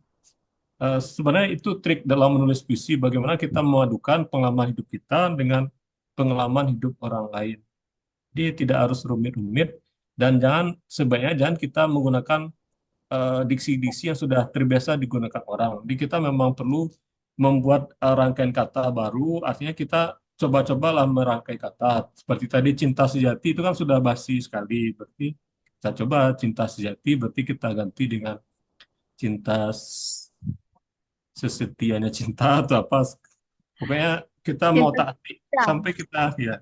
sebenarnya itu trik dalam menulis puisi, bagaimana kita memadukan pengalaman hidup kita dengan pengalaman hidup orang lain. Jadi tidak harus rumit-rumit dan sebaiknya jangan kita menggunakan diksi-diksi yang sudah terbiasa digunakan orang. Jadi kita memang perlu membuat rangkaian kata baru, artinya kita coba-cobalah merangkai kata. Seperti tadi cinta sejati itu kan sudah basi sekali, berarti kita coba cinta sejati, berarti kita ganti dengan cinta sesetianya cinta atau apa. Pokoknya kita mau Cinta. taati sampai kita ya.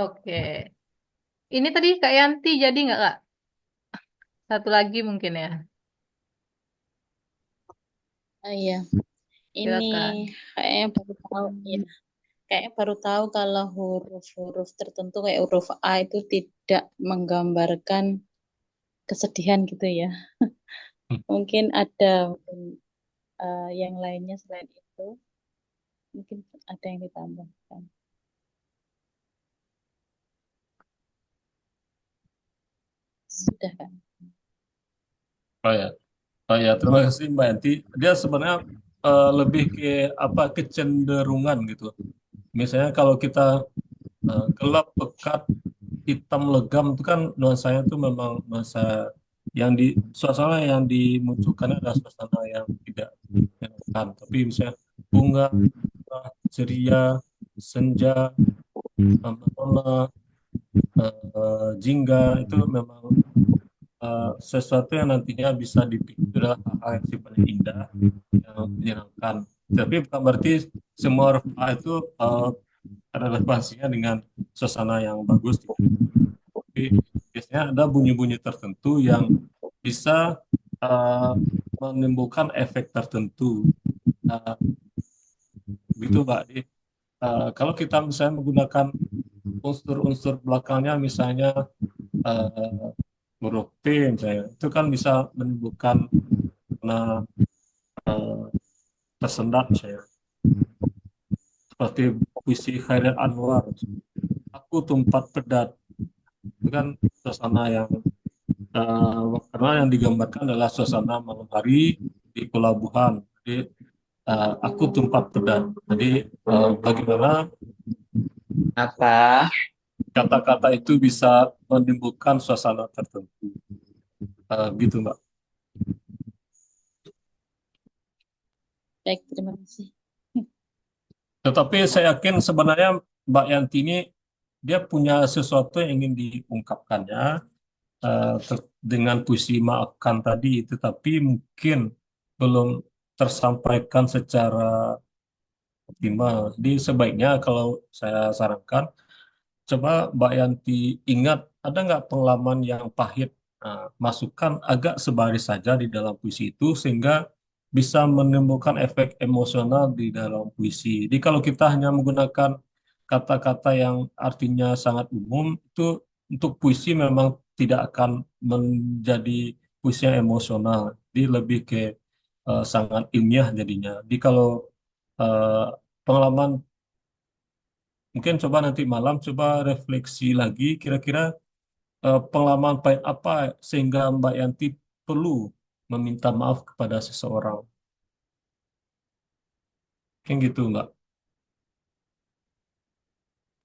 Oke. Ini tadi Kak Yanti jadi nggak Kak? Satu lagi mungkin ya. Iya, ini Silakan. kayaknya baru tahu ya. Kayaknya baru tahu kalau huruf-huruf tertentu kayak huruf A itu tidak menggambarkan kesedihan gitu ya. Mungkin ada yang lainnya selain itu. Mungkin ada yang ditambahkan. Sudah kan? Oh ya. Oh ya, terima kasih Mbak Yanti. Dia sebenarnya lebih ke apa kecenderungan gitu. Misalnya kalau kita gelap, pekat, hitam, legam itu kan nuansanya itu memang nuansa yang di suasana yang dimunculkan adalah suasana yang tidak menyenangkan. Tapi misalnya bunga, ceria, senja, merona, jingga itu memang sesuatu yang nantinya bisa dipikir adalah hal yang sifatnya indah, yang menyenangkan. Tapi bukan berarti semua huruf A itu ada relevansinya dengan suasana yang bagus. Tapi biasanya ada bunyi-bunyi tertentu yang bisa menimbulkan efek tertentu. Begitu Mbak. Jadi, kalau kita misalnya menggunakan unsur-unsur belakangnya, misalnya huruf P misalnya, itu kan bisa menimbulkan karena tersendat misalnya. Seperti puisi Khairil Anwar, Aku Tumpat Pedat, itu kan suasana yang karena yang digambarkan adalah suasana malam hari di Pelabuhan. Jadi aku tumpat pedat. Jadi bagaimana Apa? kata-kata itu bisa menimbulkan suasana tertentu. Gitu Mbak. Baik, terima kasih. Tetapi saya yakin sebenarnya Mbak Yanti ini dia punya sesuatu yang ingin diungkapkannya dengan puisi Maafkan tadi, tetapi mungkin belum tersampaikan secara optimal. Jadi sebaiknya kalau saya sarankan, coba Mbak Yanti ingat ada nggak pengalaman yang pahit, masukkan agak sebaris saja di dalam puisi itu sehingga bisa menimbulkan efek emosional di dalam puisi. Jadi kalau kita hanya menggunakan kata-kata yang artinya sangat umum, itu untuk puisi memang tidak akan menjadi puisi yang emosional. Jadi lebih ke sangat ilmiah jadinya. Jadi kalau eh, pengalaman, mungkin coba nanti malam coba refleksi lagi, kira-kira pengalaman pahit apa sehingga Mbak Yanti perlu meminta maaf kepada seseorang. Kan gitu, Mbak.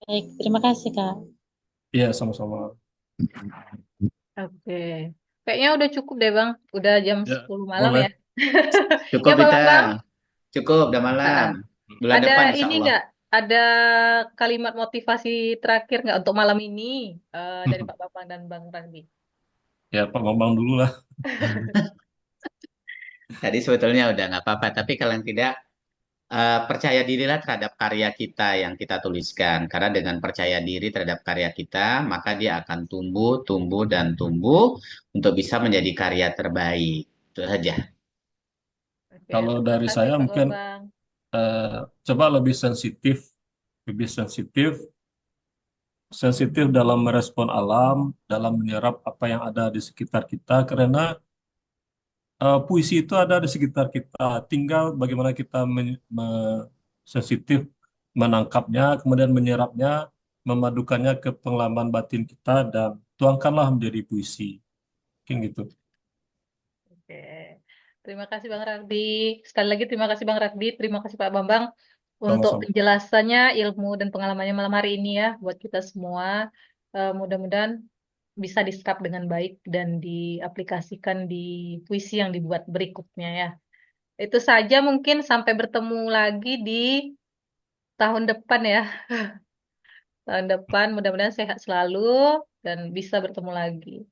Baik, terima kasih, Kak. Iya, sama-sama. Oke. Kayaknya udah cukup deh, Bang. Udah jam Ya, 10 malam boleh. ya. Ya, Cukup Pak kita, Bambang. cukup udah malam. Ah, Bulan ada depan insya ini Allah. nggak? Ada kalimat motivasi terakhir nggak untuk malam ini dari Pak Bambang dan Bang Randi? Ya, Pak Bambang dulu lah. Tadi sebetulnya udah nggak apa-apa, tapi kalau yang tidak percaya dirilah terhadap karya kita yang kita tuliskan. Karena dengan percaya diri terhadap karya kita, maka dia akan tumbuh, tumbuh, dan tumbuh untuk bisa menjadi karya terbaik. Itu saja. Oke, Kalau terima dari kasih saya Pak mungkin Bambang. eh, coba lebih sensitif, sensitif dalam merespon alam, dalam menyerap apa yang ada di sekitar kita, karena puisi itu ada di sekitar kita. Tinggal bagaimana kita sensitif menangkapnya, kemudian menyerapnya, memadukannya ke pengalaman batin kita dan tuangkanlah menjadi puisi. Mungkin gitu. Oke. Terima kasih Bang Randi. Sekali lagi terima kasih Bang Randi, terima kasih Pak Bambang untuk Sama-sama. penjelasannya, ilmu dan pengalamannya malam hari ini ya buat kita semua. Mudah-mudahan bisa diserap dengan baik dan diaplikasikan di puisi yang dibuat berikutnya ya. Itu saja mungkin sampai bertemu lagi di tahun depan ya. Tahun depan mudah-mudahan sehat selalu dan bisa bertemu lagi.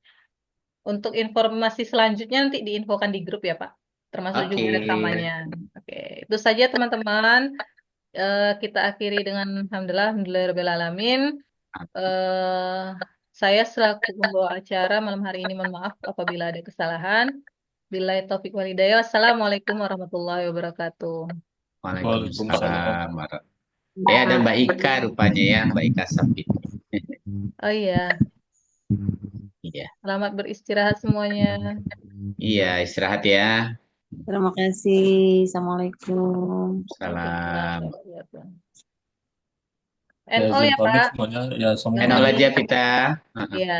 Untuk informasi selanjutnya nanti diinfokan di grup ya Pak, termasuk Oke. juga rekamannya. Oke, itu saja teman-teman. Kita akhiri dengan alhamdulillahirobbilalamin. Eh, saya selaku pembawa acara malam hari ini mohon maaf apabila ada kesalahan. Billahi taufik walhidayah. Assalamualaikum warahmatullahi wabarakatuh. Waalaikumsalam. Waalaikumsalam. Ada Mbak Ika rupanya ya, Mbak Ika Sapit. Oh iya, Iya, selamat beristirahat semuanya. iya istirahat ya. Terima kasih. Assalamualaikum. Waalaikumsalam Salam. warahmatullahi wabarakatuh. Ya, NO izin ya pamit Pak. semuanya. Ya, Enol Jangan Assalamualaikum. aja kita. ya.